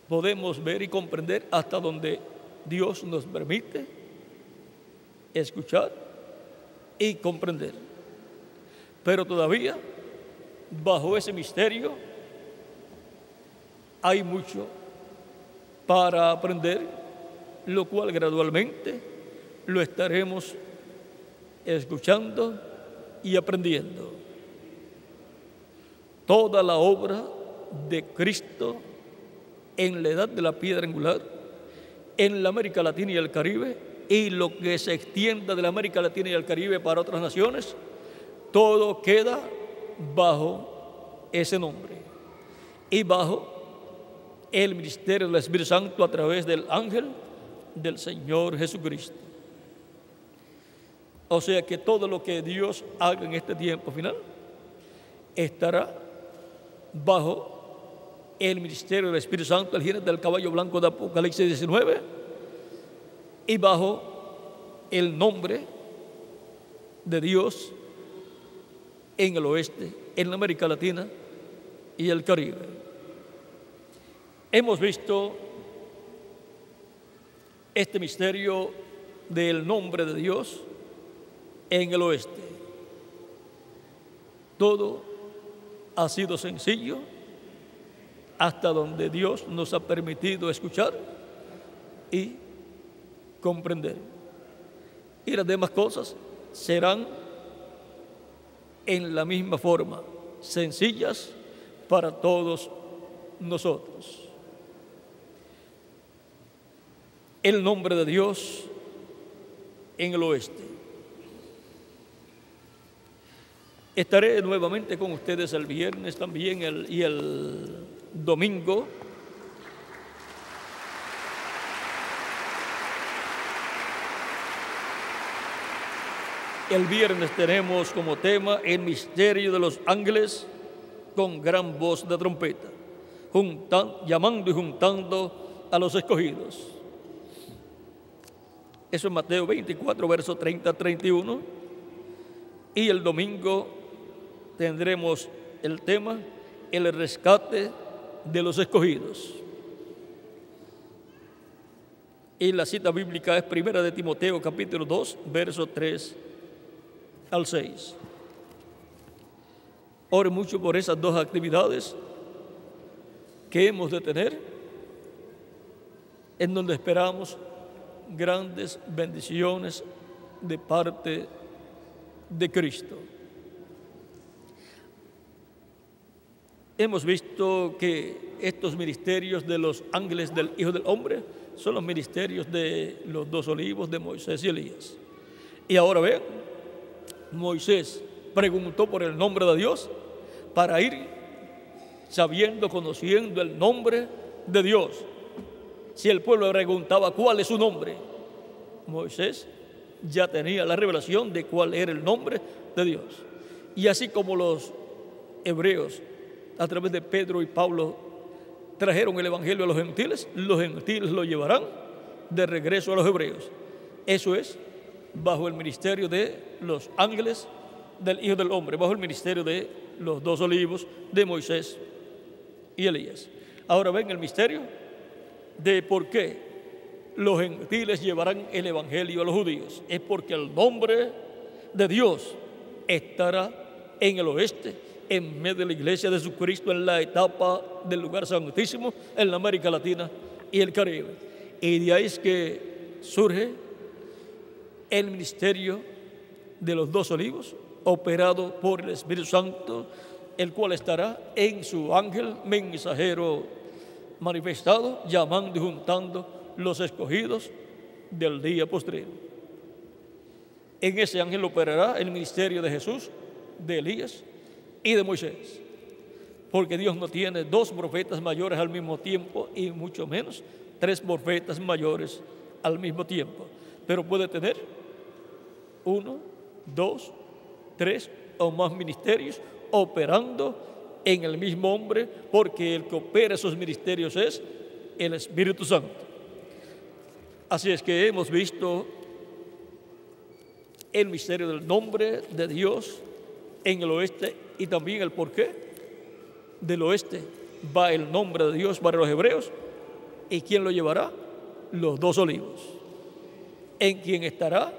Podemos ver y comprender hasta donde Dios nos permite escuchar y comprender. Pero todavía, bajo ese misterio, hay mucho para aprender, lo cual gradualmente lo estaremos escuchando y aprendiendo. Toda la obra de Cristo en la edad de la piedra angular, en la América Latina y el Caribe, y lo que se extienda de la América Latina y el Caribe para otras naciones, todo queda bajo ese nombre y bajo el ministerio del Espíritu Santo a través del ángel del Señor Jesucristo. O sea que todo lo que Dios haga en este tiempo final estará bajo el ministerio del Espíritu Santo, el jinete del caballo blanco de Apocalipsis 19, y bajo el nombre de Dios en el oeste, en la América Latina y el Caribe. Hemos visto este misterio del nombre de Dios en el oeste. Todo ha sido sencillo hasta donde Dios nos ha permitido escuchar y comprender. Y las demás cosas serán en la misma forma, sencillas para todos nosotros. El nombre de Dios en el oeste. Estaré nuevamente con ustedes el viernes también y el domingo. El viernes tenemos como tema el misterio de los ángeles con gran voz de trompeta, llamando y juntando a los escogidos. Eso es Mateo 24, versos 30 a 31. Y el domingo tendremos el tema, el rescate de los escogidos. Y la cita bíblica es 1 de Timoteo, capítulo 2, versos 3 al 6. Ore mucho por esas dos actividades que hemos de tener, en donde esperamos grandes bendiciones de parte de Cristo. Hemos visto que estos ministerios de los ángeles del Hijo del Hombre son los ministerios de los dos olivos de Moisés y Elías. Y ahora vean, Moisés preguntó por el nombre de Dios para ir sabiendo, conociendo el nombre de Dios. Si el pueblo preguntaba cuál es su nombre, Moisés ya tenía la revelación de cuál era el nombre de Dios. Y así como los hebreos, a través de Pedro y Pablo, trajeron el evangelio a los gentiles lo llevarán de regreso a los hebreos. Eso es bajo el ministerio de los ángeles del Hijo del Hombre, bajo el ministerio de los dos olivos de Moisés y Elías. Ahora ven el misterio de por qué los gentiles llevarán el evangelio a los judíos. Es porque el nombre de Dios estará en el oeste, en medio de la iglesia de Jesucristo, en la etapa del lugar santísimo, en la América Latina y el Caribe. Y de ahí es que surge el ministerio de los dos olivos, operado por el Espíritu Santo, el cual estará en su ángel mensajero manifestado, llamando y juntando los escogidos del día postrero. En ese ángel operará el ministerio de Jesús, de Elías y de Moisés, porque Dios no tiene dos profetas mayores al mismo tiempo y mucho menos tres profetas mayores al mismo tiempo, pero puede tener 1, 2, 3 o más ministerios operando en el mismo hombre, porque el que opera esos ministerios es el Espíritu Santo. Así es que hemos visto el misterio del nombre de Dios en el oeste, y también el porqué del oeste va el nombre de Dios para los hebreos. ¿Y quién lo llevará? Los dos olivos, en quien estará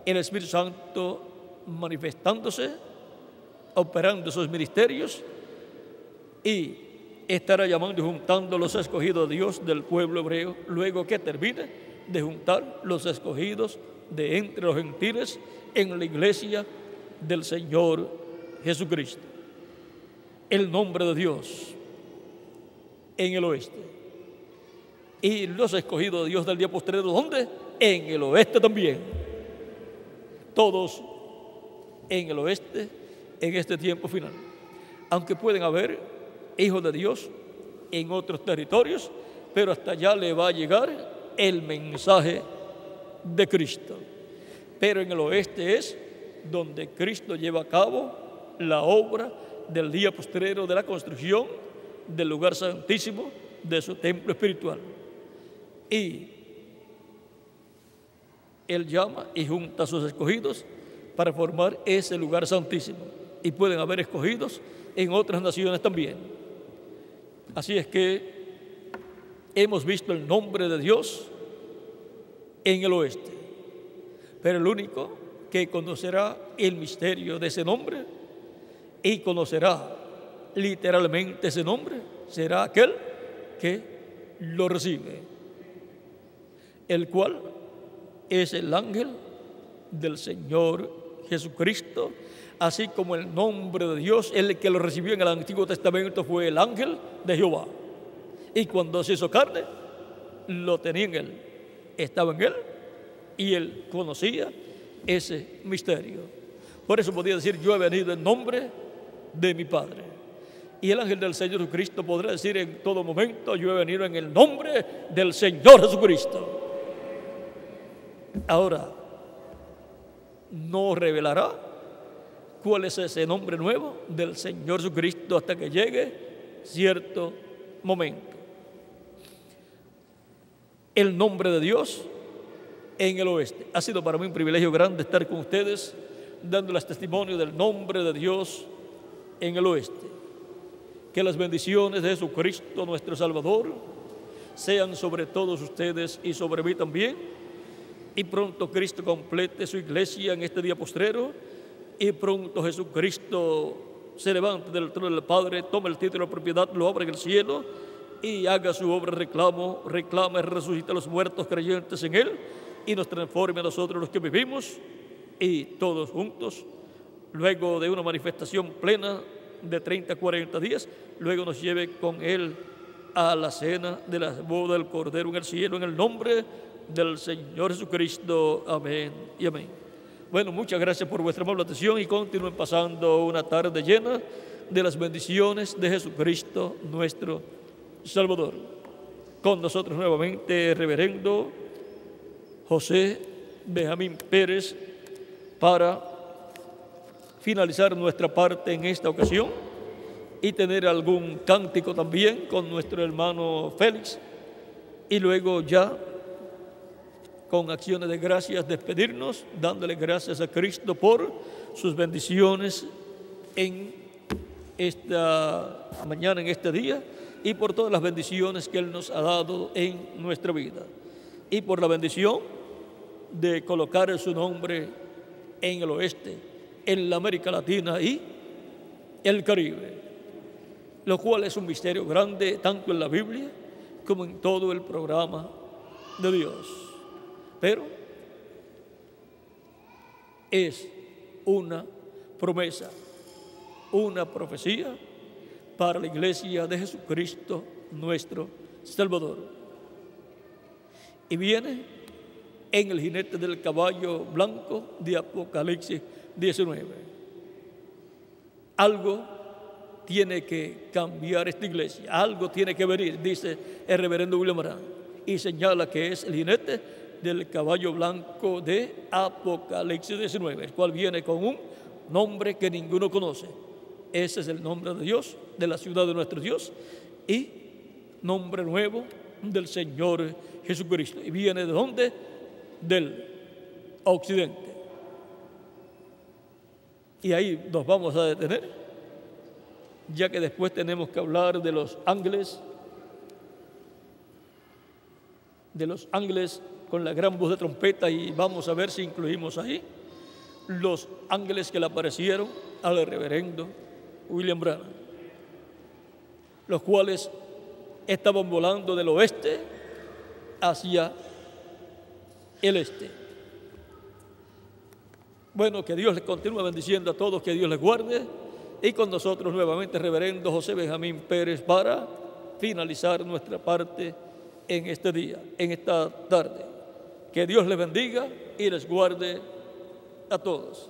el Espíritu Santo manifestándose, operando sus ministerios, y estará llamando y juntando los escogidos de Dios del pueblo hebreo, luego que termine de juntar los escogidos de entre los gentiles en la iglesia del Señor Jesucristo. El nombre de Dios en el oeste, y los escogidos de Dios del día postrero, ¿dónde? En el oeste también. Todos en el oeste en este tiempo final. Aunque pueden haber hijos de Dios en otros territorios, pero hasta allá le va a llegar el mensaje de Cristo. Pero en el oeste es donde Cristo lleva a cabo la obra del día postrero de la construcción del lugar santísimo de su templo espiritual. Y Él llama y junta a sus escogidos para formar ese lugar santísimo. Y pueden haber escogidos en otras naciones también. Así es que hemos visto el nombre de Dios en el oeste. Pero el único que conocerá el misterio de ese nombre y conocerá literalmente ese nombre será aquel que lo recibe, el cual es el ángel del Señor Jesucristo, así como el nombre de Dios, el que lo recibió en el Antiguo Testamento fue el ángel de Jehová. Y cuando se hizo carne, lo tenía en él, estaba en él, y él conocía ese misterio. Por eso podía decir: yo he venido en nombre de mi Padre. Y el ángel del Señor Jesucristo podrá decir en todo momento: yo he venido en el nombre del Señor Jesucristo. Ahora, no revelará cuál es ese nombre nuevo del Señor Jesucristo hasta que llegue cierto momento. El nombre de Dios en el oeste. Ha sido para mí un privilegio grande estar con ustedes dándoles testimonio del nombre de Dios en el oeste. Que las bendiciones de Jesucristo nuestro Salvador sean sobre todos ustedes y sobre mí también. Y pronto Cristo complete su iglesia en este día postrero, y pronto Jesucristo se levante del trono del Padre, tome el título de propiedad, lo abra en el cielo y haga su obra de reclama y resucita a los muertos creyentes en Él, y nos transforme a nosotros los que vivimos, y todos juntos, luego de una manifestación plena de 30, 40 días, luego nos lleve con Él a la cena de la boda del Cordero en el cielo, en el nombre del Señor Jesucristo. Amén y amén. Bueno, muchas gracias por vuestra amable atención, y continúen pasando una tarde llena de las bendiciones de Jesucristo nuestro Salvador. Con nosotros nuevamente reverendo José Benjamín Pérez para finalizar nuestra parte en esta ocasión y tener algún cántico también con nuestro hermano Félix, y luego ya con acciones de gracias despedirnos, dándole gracias a Cristo por sus bendiciones en esta mañana, en este día, y por todas las bendiciones que Él nos ha dado en nuestra vida, y por la bendición de colocar su nombre en el oeste, en la América Latina y el Caribe, lo cual es un misterio grande tanto en la Biblia como en todo el programa de Dios. Pero es una promesa, una profecía para la iglesia de Jesucristo nuestro Salvador. Y viene en el jinete del caballo blanco de Apocalipsis 19. Algo tiene que cambiar esta iglesia, algo tiene que venir, dice el reverendo William Arán, y señala que es el jinete del caballo blanco de Apocalipsis 19, el cual viene con un nombre que ninguno conoce. Ese es el nombre de Dios, de la ciudad de nuestro Dios, y nombre nuevo del Señor Jesucristo. ¿Y viene de dónde? Del occidente. Y ahí nos vamos a detener, ya que después tenemos que hablar de los ángeles con la gran voz de trompeta, y vamos a ver si incluimos ahí los ángeles que le aparecieron al reverendo William Branham, los cuales estaban volando del oeste hacia el este. Bueno, que Dios les continúe bendiciendo a todos, que Dios les guarde, y con nosotros nuevamente reverendo José Benjamín Pérez para finalizar nuestra parte en este día, en esta tarde. Que Dios les bendiga y les guarde a todos.